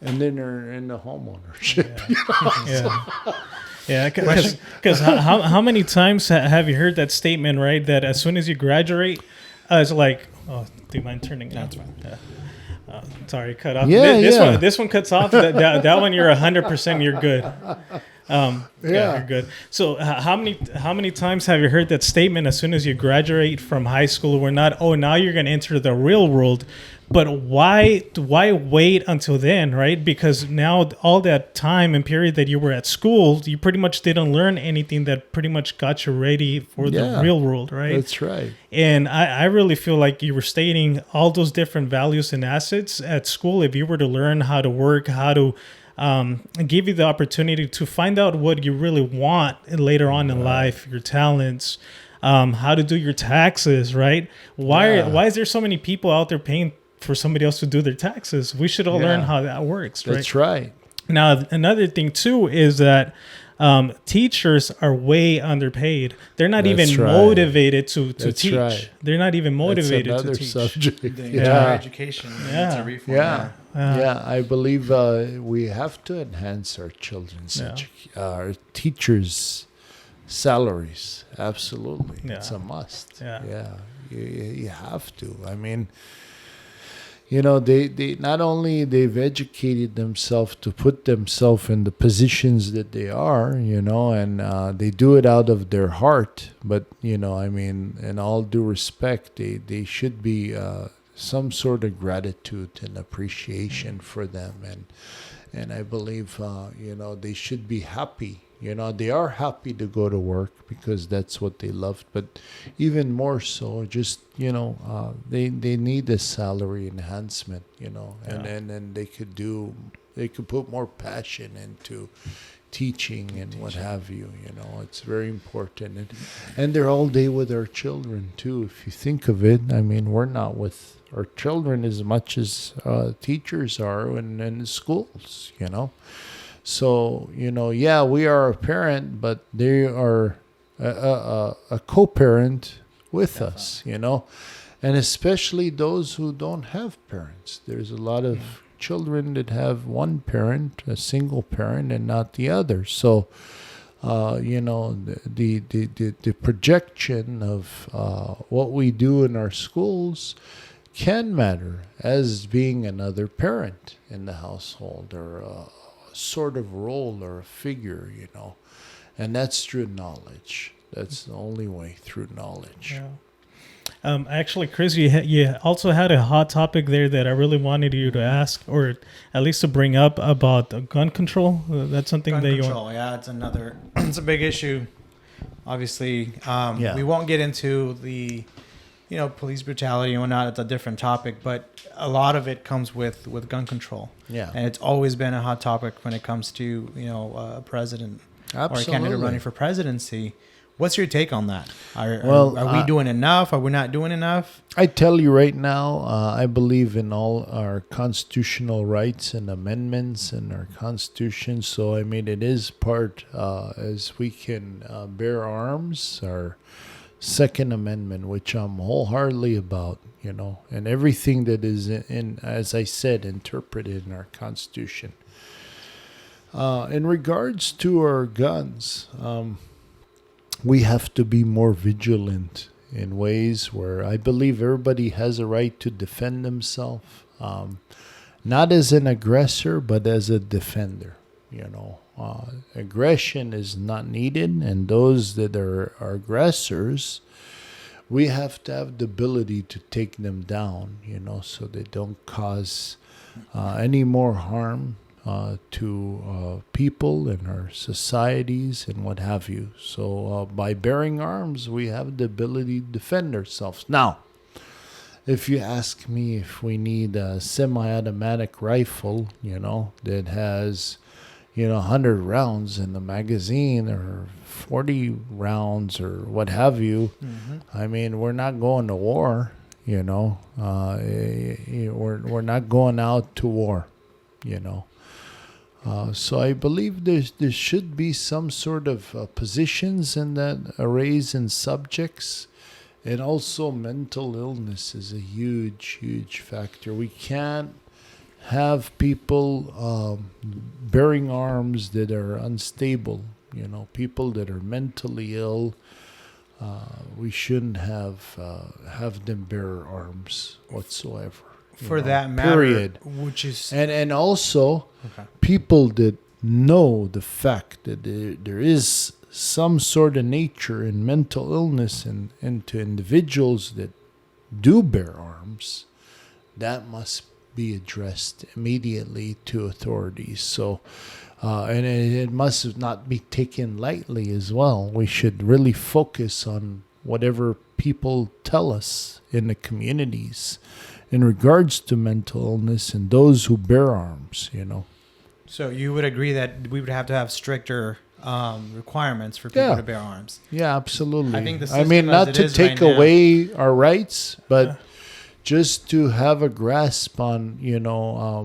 and then they're in the home ownership. Yeah. Yeah, because how many times have you heard that statement, right? That as soon as you graduate, it's like, oh, do you mind turning? That's fine. Yeah. Sorry, cut off. Yeah, This one cuts off. That one, you're 100%. You're good. Yeah, you're good. So how many times have you heard that statement? As soon as you graduate from high school, we're not. Oh, now you're going to enter the real world. But why wait until then, right? Because now all that time and period that you were at school, you pretty much didn't learn anything that pretty much got you ready for the real world, right? That's right. And I really feel like you were stating all those different values and assets at school. If you were to learn how to work, how to give you the opportunity to find out what you really want later on in life, your talents, how to do your taxes, right? Why is there so many people out there paying for somebody else to do their taxes? We should all learn how that works, right? That's right. Now, another thing too is that teachers are way underpaid. They're not That's even right. motivated to That's teach. right. They're not even motivated That's to another teach. subject. The Yeah. entire education Yeah. needs a reform. Yeah. I believe we have to enhance our children's our teachers' salaries. Absolutely, it's a must. You have to. I mean, they not only they've educated themselves to put themselves in the positions that they are, and they do it out of their heart. But I mean, in all due respect, they should be some sort of gratitude and appreciation for them, and I believe they should be happy. They are happy to go to work because that's what they love. But even more so, just they need a salary enhancement. And then they could put more passion into teaching and what have you. It's very important, and they're all day with our children too. If you think of it, I mean, we're not with our children as much as teachers are in schools. So, we are a parent, but they are a co-parent with us, and especially those who don't have parents. There's a lot of children that have one parent, a single parent, and not the other. So, the projection of what we do in our schools can matter as being another parent in the household, or sort of role or a figure, and that's through knowledge. That's the only way, through knowledge. Actually, Chris, you also had a hot topic there that I really wanted you to ask, or at least to bring up, about gun control. That's something Gun that control, it's a big issue. Obviously, we won't get into the police brutality and whatnot. It's a different topic, but a lot of it comes with gun control. Yeah. And it's always been a hot topic when it comes to, a president or a candidate running for presidency. What's your take on that? Are we doing enough? Are we not doing enough? I tell you right now, I believe in all our constitutional rights and amendments in our Constitution. So, I mean, it is part, as we can bear arms, our Second Amendment, which I'm wholeheartedly about, and everything that is in, as I said, interpreted in our Constitution. In regards to our guns, we have to be more vigilant in ways where I believe everybody has a right to defend themselves, not as an aggressor, but as a defender. Aggression is not needed, and those that are aggressors, we have to have the ability to take them down, so they don't cause any more harm to people in our societies and what have you. So by bearing arms, we have the ability to defend ourselves. Now, if you ask me if we need a semi-automatic rifle, that has 100 rounds in the magazine or 40 rounds or what have you. I mean, we're not going to war, we're not going out to war, So I believe there should be some sort of positions in that arrays and subjects. And also mental illness is a huge, huge factor. We can't have people bearing arms that are unstable, people that are mentally ill. We shouldn't have them bear arms whatsoever. For that matter, period. Which is and also people that know the fact that there is some sort of nature in mental illness and to individuals that do bear arms, that must be addressed immediately to authorities. So, and it must not be taken lightly as well. We should really focus on whatever people tell us in the communities in regards to mental illness and those who bear arms, So you would agree that we would have to have stricter requirements for people to bear arms? Yeah, absolutely. I think the I mean, not to take away our rights, but just to have a grasp on,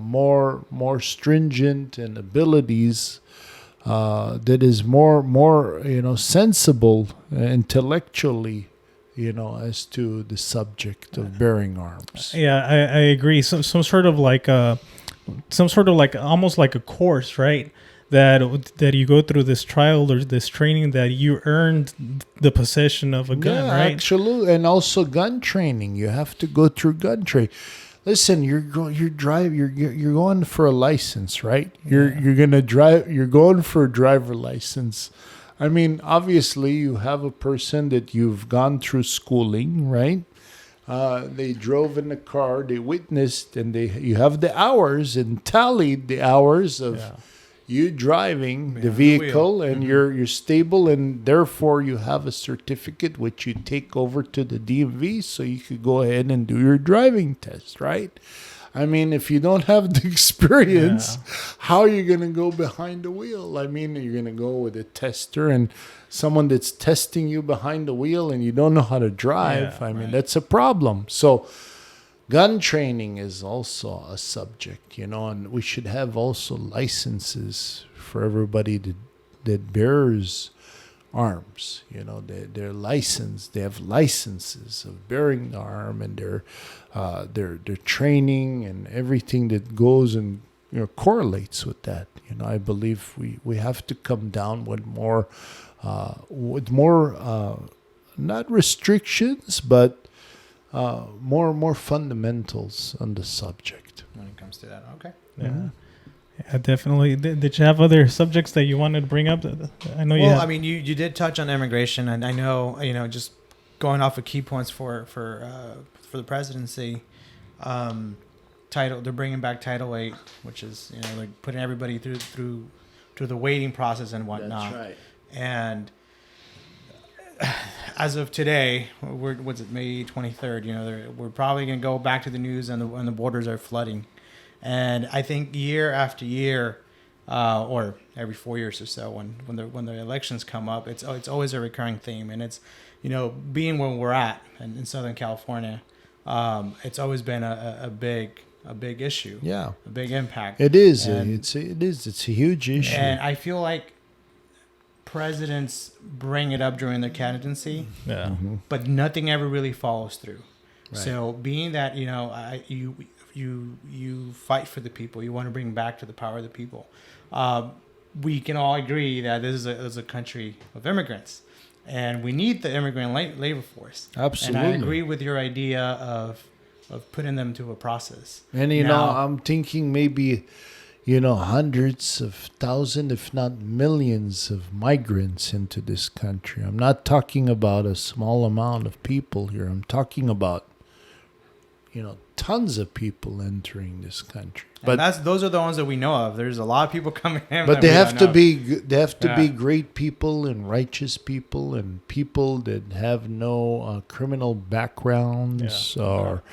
more stringent and abilities that is more sensible intellectually, as to the subject of bearing arms. Yeah, I agree. Some sort of like almost like a course, right? That you go through this trial or this training that you earned the possession of a gun, right? Absolutely, and also gun training. You have to go through gun training. Listen, you're going for a license, right? You're gonna drive. You're going for a driver license. I mean, obviously, you have a person that you've gone through schooling, right? They drove in the car, they witnessed, and you have the hours and tallied the hours of you driving the vehicle, and you're stable, and therefore you have a certificate which you take over to the DMV so you could go ahead and do your driving test, right? I mean, if you don't have the experience, how are you going to go behind the wheel? I mean, you're going to go with a tester and someone that's testing you behind the wheel and you don't know how to drive. I mean, that's a problem. So gun training is also a subject, and we should have also licenses for everybody that bears arms. They're licensed. They have licenses of bearing the arm, and their training and everything that goes and correlates with that. I believe we have to come down with more not restrictions, but more fundamentals on the subject when it comes to that. Okay. Yeah, definitely. Did you have other subjects that you wanted to bring up? I know you. Well, I mean, you did touch on immigration, and I know just going off of key points for the presidency. They're bringing back Title 8, which is like putting everybody through the waiting process and whatnot. That's right. And as of today, May 23rd? We're probably going to go back to the news, and the borders are flooding. And I think year after year, or every 4 years or so, when the elections come up, it's always a recurring theme. And it's being where we're at in Southern California, it's always been a big issue. Yeah, a big impact. It is. It's a huge issue. And I feel like presidents bring it up during their candidacy, but nothing ever really follows through. Right. So being that you fight for the people, you want to bring back to the power of the people. We can all agree that this is a country of immigrants, and we need the immigrant labor force. Absolutely, and I agree with your idea of putting them to a process. And I'm thinking maybe hundreds of thousands, if not millions, of migrants into this country. I'm not talking about a small amount of people here. I'm talking about tons of people entering this country. But those are the ones that we know of. There's a lot of people coming in. But they have to be great people and righteous people and people that have no criminal backgrounds or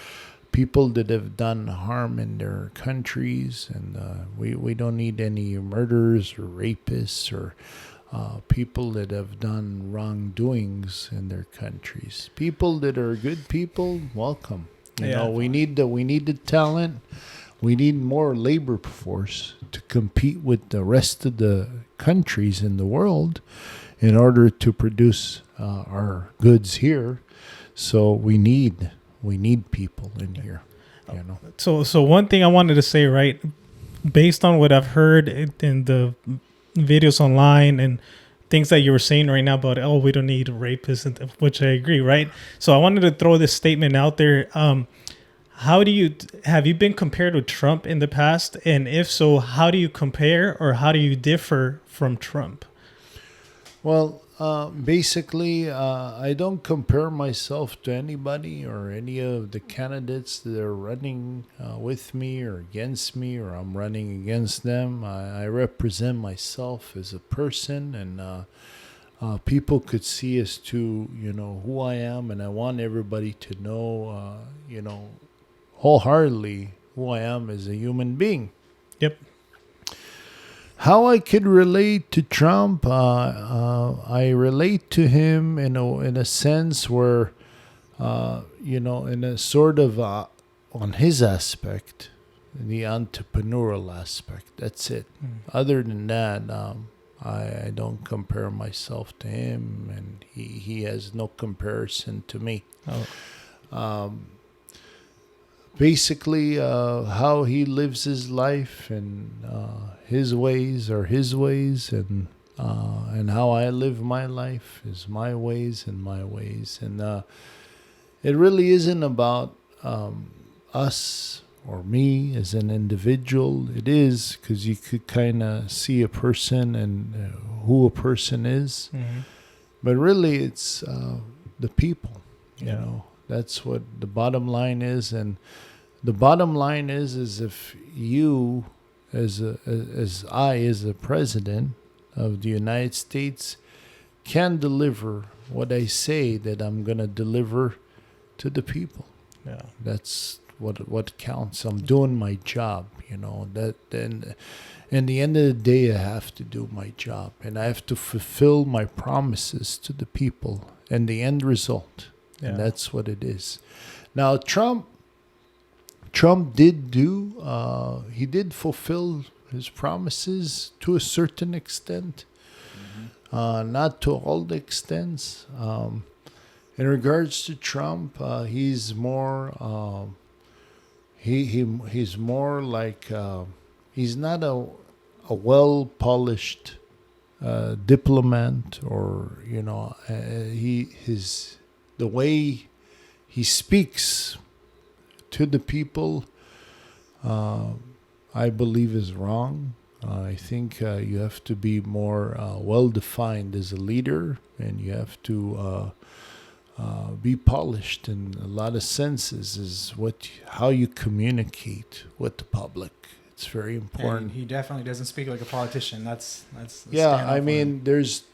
people that have done harm in their countries, and we don't need any murderers or rapists or people that have done wrongdoings in their countries. People that are good people, welcome. You know, we need the talent. We need more labor force to compete with the rest of the countries in the world in order to produce our goods here. So we need people in here. You know. So one thing I wanted to say, right, based on what I've heard in the videos online and things that you were saying right now about, we don't need rapists, which I agree, right? So I wanted to throw this statement out there. Have you been compared with Trump in the past? And if so, how do you compare or how do you differ from Trump? Well, basically, I don't compare myself to anybody or any of the candidates that are running with me or against me, or I'm running against them. I represent myself as a person, and people could see as to, you know, who I am, and I want everybody to know, you know, wholeheartedly who I am as a human being. Yep. How I could relate to Trump, I relate to him in a sense where, you know, in a sort of on his aspect, the entrepreneurial aspect. That's it. Other than that, I don't compare myself to him, and he has no comparison to me. Basically, how he lives his life and his ways are his ways, and how I live my life is my ways and my ways. And it really isn't about us or me as an individual. It is because you could kind of see a person and who a person is. Mm-hmm. But really, it's the people, you know. That's what the bottom line is. And the bottom line is if you, as a president of the United States, can deliver what I say that I'm going to deliver to the people. Yeah. That's what counts. I'm doing my job, you know. And the end of the day, I have to do my job. And I have to fulfill my promises to the people and the end result. Yeah. And that's what it is. Now, Trump did he did fulfill his promises to a certain extent, not to all the extents. In regards to Trump, he's more he's more like he's not a well-polished diplomat, or, you know, the way he speaks to the people, I believe is wrong. I think you have to be more well-defined as a leader, and you have to be polished in a lot of senses, is how you communicate with the public. It's very important. And he definitely doesn't speak like a politician. That's I mean, there's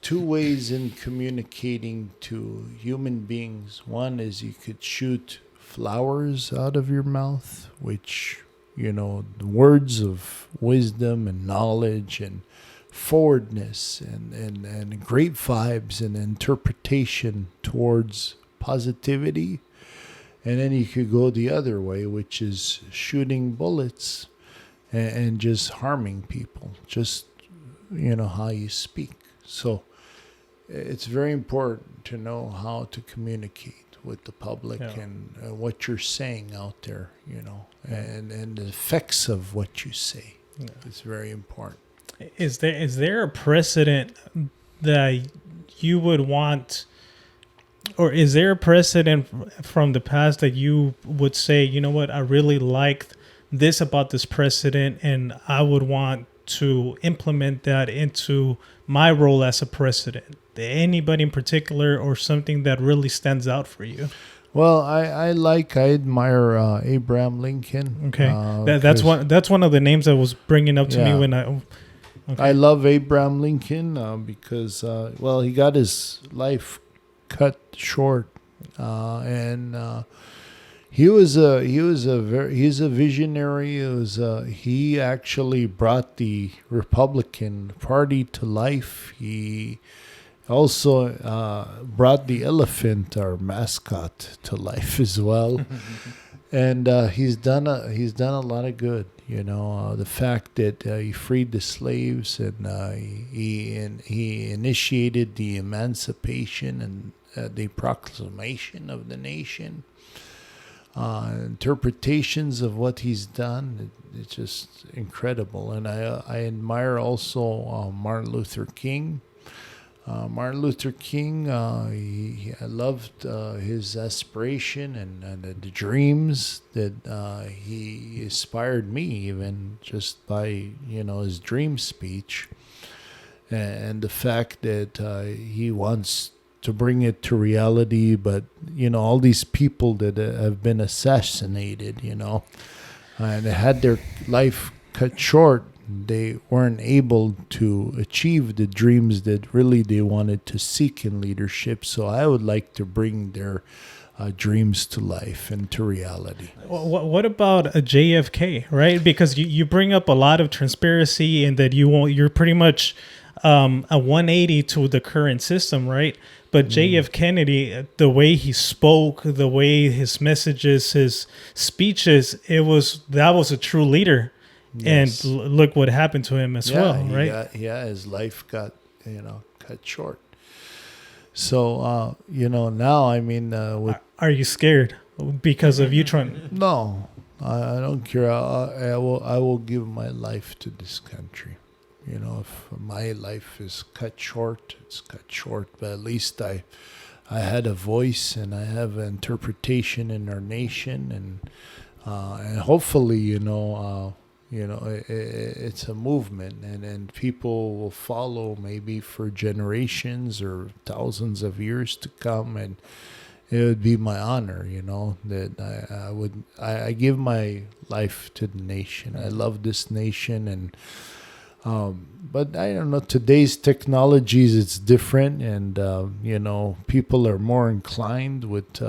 two ways in communicating to human beings. One is you could shoot flowers out of your mouth, which, you know, the words of wisdom and knowledge and forwardness and great vibes and interpretation towards positivity. And then you could go the other way, which is shooting bullets and just harming people, just, you know, how you speak. So it's very important to know how to communicate with the public, and what you're saying out there, you know, and the effects of what you say. Yeah. It's very important. Is there a precedent that you would want, or is there a precedent from the past that you would say, you know what, I really liked this about this president, and I would want to implement that into my role as a president? Anybody in particular, or something that really stands out for you? Well, I admire Abraham Lincoln. Okay, that's one of the names that was bringing up to me when I. Okay. I love Abraham Lincoln because he got his life cut short, and he's a visionary. He actually brought the Republican Party to life. He also brought the elephant, our mascot, to life as well. And he's done a lot of good. The fact that he freed the slaves, and he initiated the emancipation and the proclamation of the nation. Interpretations of what he's done, it's just incredible. And I admire also Martin Luther King. Martin Luther King, I loved his aspiration and the dreams that he inspired me, even just by his dream speech, and the fact that he wants to bring it to reality. But all these people that have been assassinated, and had their life cut short, they weren't able to achieve the dreams that really they wanted to seek in leadership. So I would like to bring their dreams to life and to reality. What about a JFK, right? Because you bring up a lot of transparency, and that you're pretty much a 180 to the current system, right? But JF Kennedy, the way he spoke, the way his messages, his speeches, that was a true leader. Yes. And look what happened to him as well, right? His life got, cut short. So, now, I mean... Are you scared because of you trying? No, I don't care. I will give my life to this country. If my life is cut short, it's cut short. But at least I had a voice, and I have an interpretation in our nation. And hopefully, it's a movement, and people will follow maybe for generations or thousands of years to come, and it would be my honor, that I give my life to the nation. I love this nation, and but I don't know, today's technologies, it's different, and people are more inclined with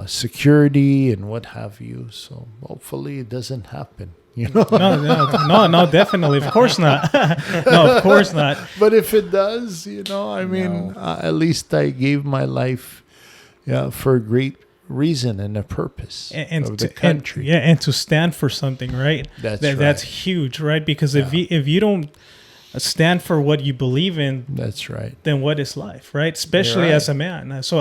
security and what have you. So hopefully it doesn't happen. No, definitely. Of course not. No, of course not. But if it does, at least I gave my life for a great reason and a purpose of the country. And to stand for something, right? That's huge, right? Because if you don't stand for what you believe in, that's right, then what is life, right? Especially as a man. So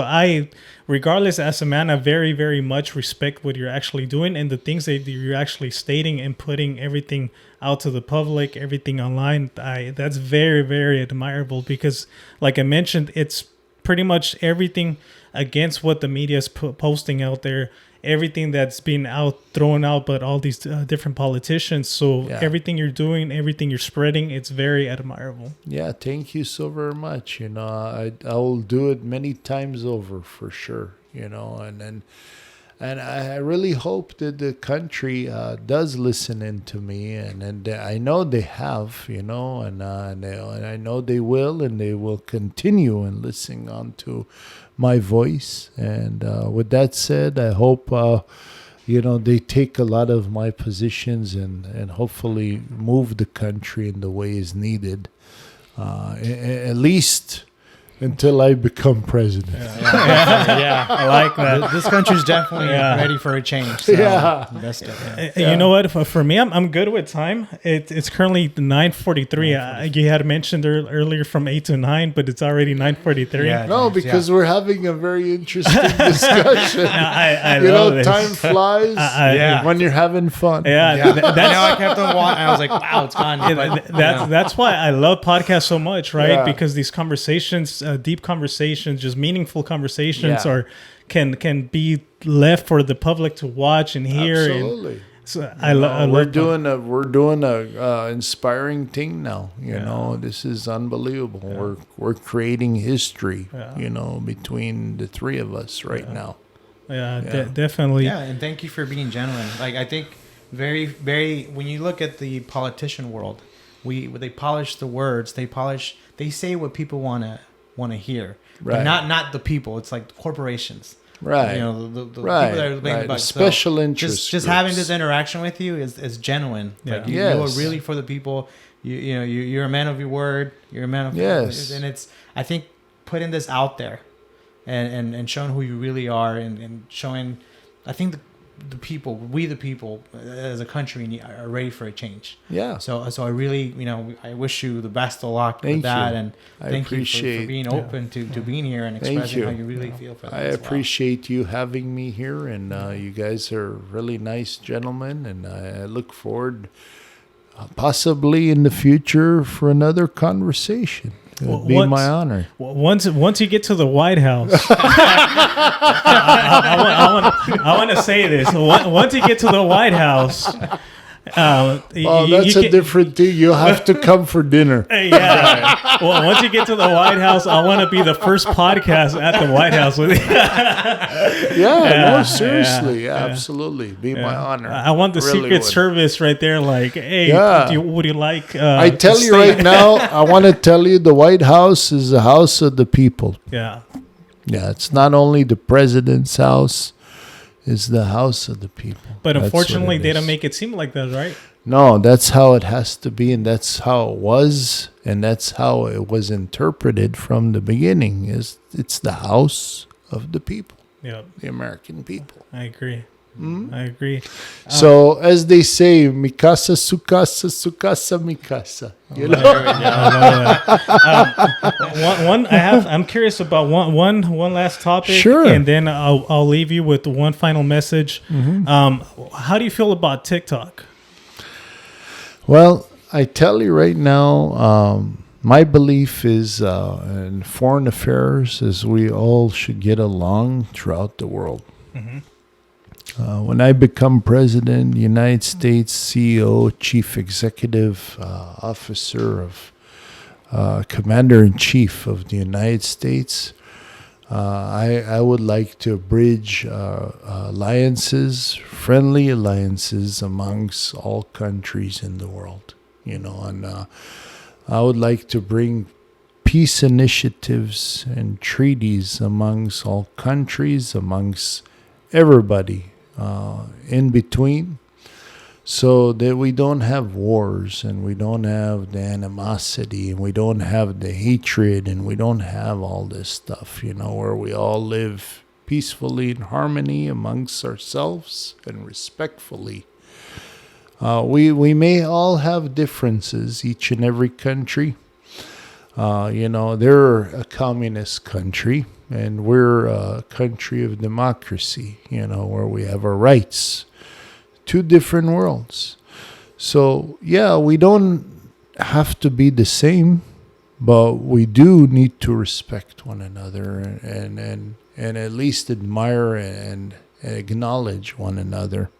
regardless, as a man, I very, very much respect what you're actually doing and the things that you're actually stating and putting everything out to the public, everything online. That's very, very admirable, because like I mentioned, it's pretty much everything against what the media is posting out there, everything that's being thrown out, but all these different politicians. So everything you're doing, everything you're spreading, it's very admirable. Yeah, thank you so very much. I will do it many times over for sure. And I really hope that the country does listen in to me, and I know they have, and I know they will, and they will continue and listening on to my voice. And with that said, I hope they take a lot of my positions and hopefully move the country in the way is needed, at least until I become president. Yeah, I like that. This country's definitely ready for a change. So You know what? For me, I'm good with time. It's currently 9:43. You had mentioned earlier from 8 to 9, but it's already 9:43. No, because we're having a very interesting discussion. I love this. Time flies when you're having fun. I kept on watching. I was like, wow, it's gone. That's why I love podcasts so much, right? Because these conversations, deep conversations, just meaningful conversations, can be left for the public to watch and hear. Absolutely. So we're doing a inspiring thing now. This is unbelievable. We're creating history. Between the three of us right now. Definitely. Yeah, and thank you for being genuine. Like, I think very, very, when you look at the politician world, they polish the words. They say what people want to hear, but not the people. It's like corporations. Right. You know, the people Right. that are making bucks. Special So interest just groups. having this interaction with you is genuine. Yeah. Like you Yes. are really for the people. You're a man of your word. You're a man of Yes. and it's, I think, putting this out there and showing who you really are and showing, I think the people as a country are ready for a change. Yeah. So I really, I wish you the best of luck Thank with that, you. and I thank you appreciate- for being open to being here and Thank expressing you. how you really feel for that. I as well. appreciate you having me here, and you guys are really nice gentlemen, and I look forward possibly in the future for another conversation. It would be my honor. Once you get to the White House, I want to say this. Once you get to the White House, That's a different thing. You have to come for dinner. Yeah. Well, once you get to the White House, I want to be the first podcast at the White House with you. No, seriously, absolutely, be my honor. I want the Really Secret would. Service right there. Like, hey, would you like? I tell to you stay- right now, I want to tell you, the White House is the house of the people. Yeah. Yeah, it's not only the president's house; it's the house of the people. But That's unfortunately, what it they don't is. make it seem like that, right? No, that's how it has to be, and that's how it was, and that's how it was interpreted from the beginning. It's the house of the people, Yeah, the American people. I agree. I agree. So, as they say, mi casa, su casa, mi casa. You know? I'm curious about one last topic. Sure. And then I'll leave you with one final message. How do you feel about TikTok? Well, I tell you right now, my belief is in foreign affairs is we all should get along throughout the world. When I become president, United States CEO, chief executive officer of commander-in-chief of the United States, I would like to bridge alliances, friendly alliances amongst all countries in the world. And I would like to bring peace initiatives and treaties amongst all countries, amongst everybody in between, so that we don't have wars and we don't have the animosity and we don't have the hatred and we don't have all this stuff, where we all live peacefully in harmony amongst ourselves and respectfully. We may all have differences, each and every country. They're a communist country, and we're a country of democracy, where we have our rights. Two different worlds. So, we don't have to be the same, but we do need to respect one another and at least admire and acknowledge one another.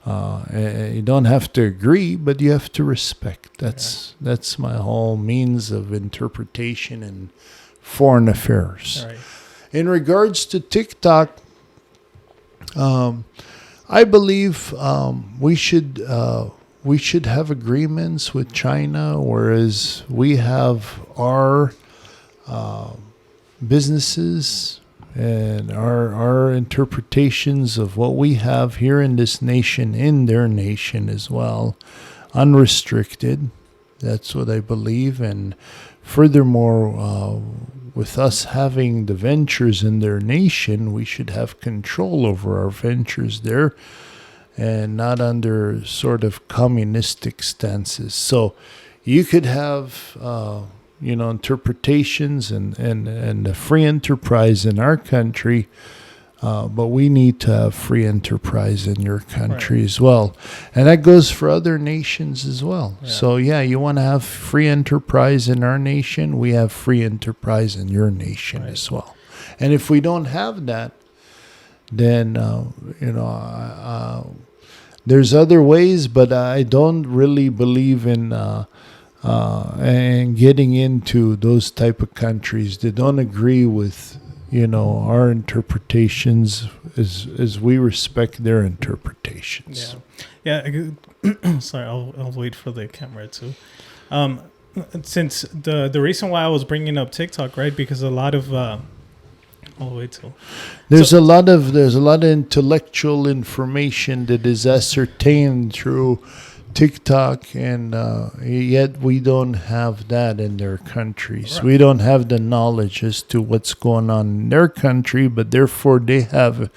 You don't have to agree, but you have to respect. That's my whole means of interpretation in foreign affairs. Right. In regards to TikTok, I believe we should have agreements with China, whereas we have our businesses and our interpretations of what we have here in this nation, in their nation as well, unrestricted. That's what I believe. And furthermore, with us having the ventures in their nation, we should have control over our ventures there and not under sort of communistic stances. So you could have interpretations and the free enterprise in our country, but we need to have free enterprise in your country as well. And that goes for other nations as well. Yeah. So, you want to have free enterprise in our nation, we have free enterprise in your nation as well. And if we don't have that, then, there's other ways, but I don't really believe in and getting into those type of countries that don't agree with our interpretations as we respect their interpretations. Yeah. Sorry, I'll wait for the camera too. Since the reason why I was bringing up TikTok, right? Because a lot of all the way till. There's a lot of intellectual information that is ascertained through TikTok, and yet we don't have that in their countries. Right. We don't have the knowledge as to what's going on in their country, but therefore they have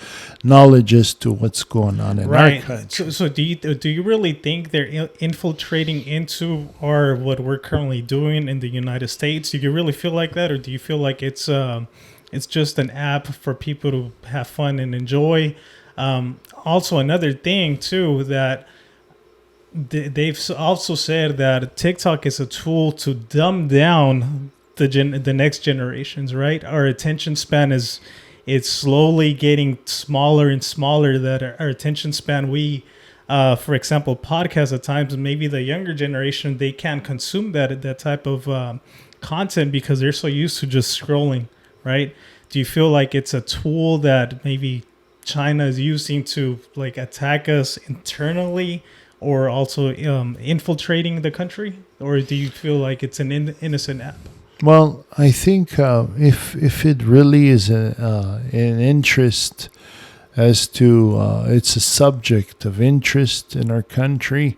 knowledge as to what's going on in our country. So do you really think they're infiltrating into what we're currently doing in the United States? Do you really feel like that, or do you feel like it's just an app for people to have fun and enjoy? Also, another thing too that they've also said that TikTok is a tool to dumb down the next generations, right? Our attention span it's slowly getting smaller and smaller. That our attention span, for example, podcasts at times, maybe the younger generation, they can't consume that type of content because they're so used to just scrolling, right? Do you feel like it's a tool that maybe China is using to like attack us internally, or also infiltrating the country? Or do you feel like it's an innocent app? Well, I think if it really is an interest as to it's a subject of interest in our country,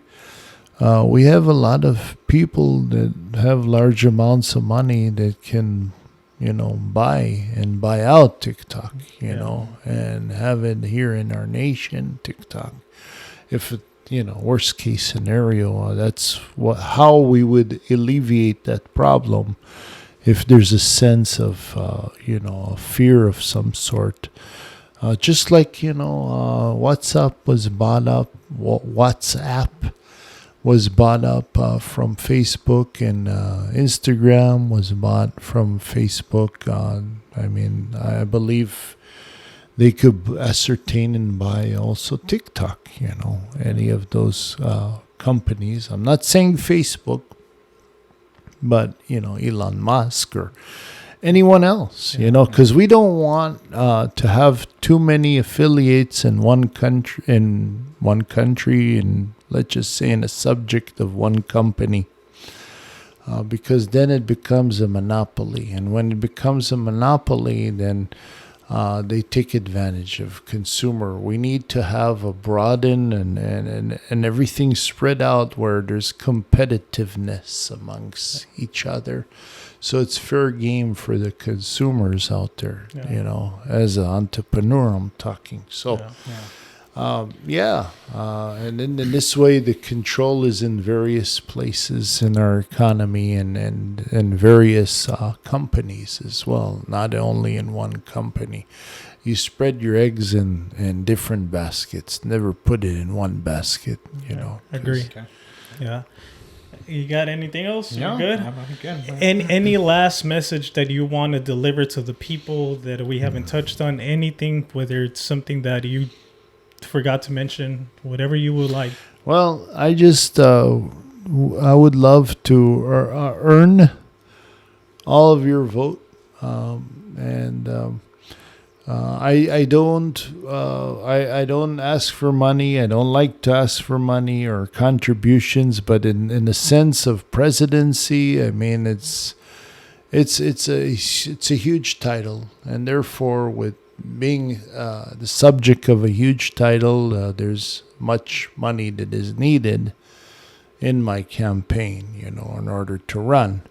we have a lot of people that have large amounts of money that can, buy out TikTok, and have it here in our nation, TikTok. If it, worst case scenario, that's how we would alleviate that problem. If there's a sense of, a fear of some sort, just like, WhatsApp was bought up from Facebook, and Instagram was bought from Facebook. I believe they could ascertain and buy also TikTok, any of those companies. I'm not saying Facebook, but, Elon Musk or anyone else, because we don't want to have too many affiliates in one country, and let's just say in a subject of one company, because then it becomes a monopoly. And when it becomes a monopoly, then they take advantage of consumer. We need to have a broaden and everything spread out where there's competitiveness amongst each other. So it's fair game for the consumers out there, as an entrepreneur I'm talking. So, and then in this way, the control is in various places in our economy and various companies as well, not only in one company. You spread your eggs in different baskets. Never put it in one basket, Agree. Okay. Yeah. You got anything else? No, You're good? I'm good. Any last message that you want to deliver to the people that we haven't touched on? Anything, whether it's something that you forgot to mention, whatever you would like. Well, I just I would love to earn all of your vote, I don't ask for money. I don't like to ask for money or contributions, but in the sense of presidency, it's a huge title, and therefore with being the subject of a huge title, there's much money that is needed in my campaign, in order to run.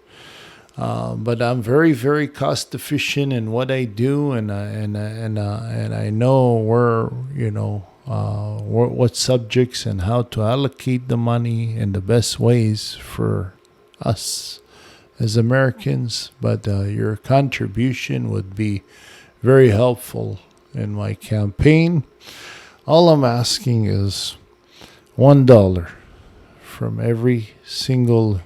But I'm very, very cost efficient in what I do, and I know where, what subjects and how to allocate the money in the best ways for us as Americans. But your contribution would be very helpful in my campaign. All I'm asking is $1 from every single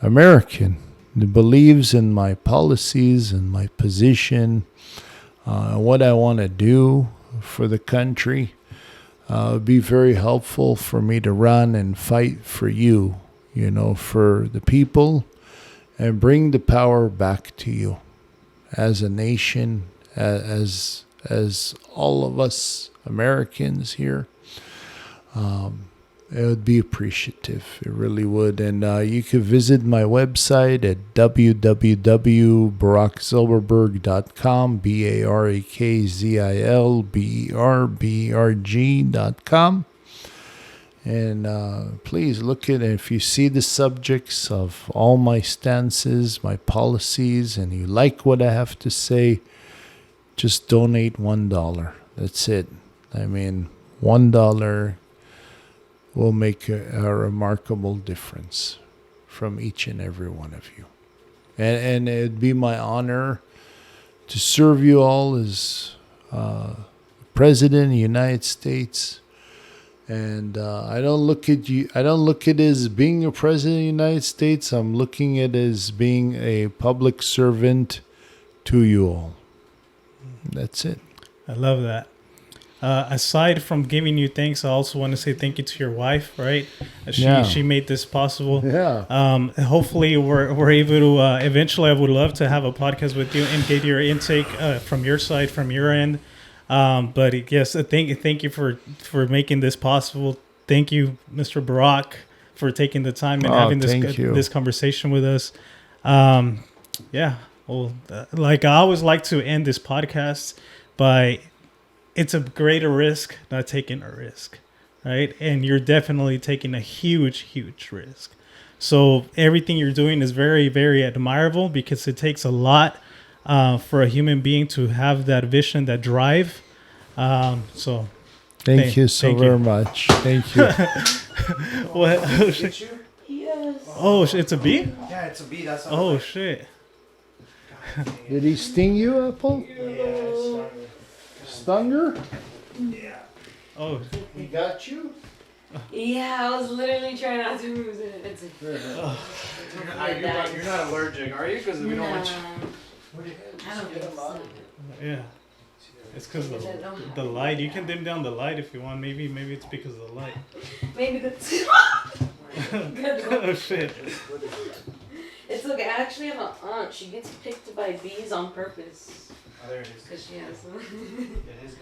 American that believes in my policies and my position, what I want to do for the country. It would be very helpful for me to run and fight for you, for the people, and bring the power back to you as a nation, as all of us Americans here. it would be appreciative. It really would. And you could visit my website at www.barakzilberberg.com, BarakZilberberg.com. And please look at it. If you see the subjects of all my stances, my policies, and you like what I have to say, just donate $1. That's it. I mean, $1 will make a remarkable difference from each and every one of you. And it'd be my honor to serve you all as President of the United States. And I don't look at you. I don't look at it as being a president of the United States. I'm looking at it as being a public servant to you all. That's it. I love that. Aside from giving you thanks, I also want to say thank you to your wife. Right? She made this possible. Yeah. Hopefully, we're able to. Eventually, I would love to have a podcast with you and get your intake from your side, from your end. But yes, thank you for making this possible. Thank you, Mr. Barak, for taking the time and having this conversation with us. Yeah, well, like I always like to end this podcast by, it's a greater risk not taking a risk, right? And you're definitely taking a huge, huge risk. So everything you're doing is very, very admirable, because it takes a lot for a human being to have that vision, that drive. So thank you so very much. Thank you. What? Yes. Oh, it's a bee? Yeah, it's a bee. That's Oh, shit. Did he sting you, Apple? Yeah, Stung her? yeah. Oh, He got you? Yeah, I was literally trying not to lose it. It's You're not allergic, are you? Because we don't want you. I don't think so. yeah. It's because the light. You can dim down the light if you want. Maybe it's because of the light. Maybe that's Oh, shit. It's okay. I actually have an aunt. She gets picked by bees on purpose. Oh, there it is. Because she has. It is.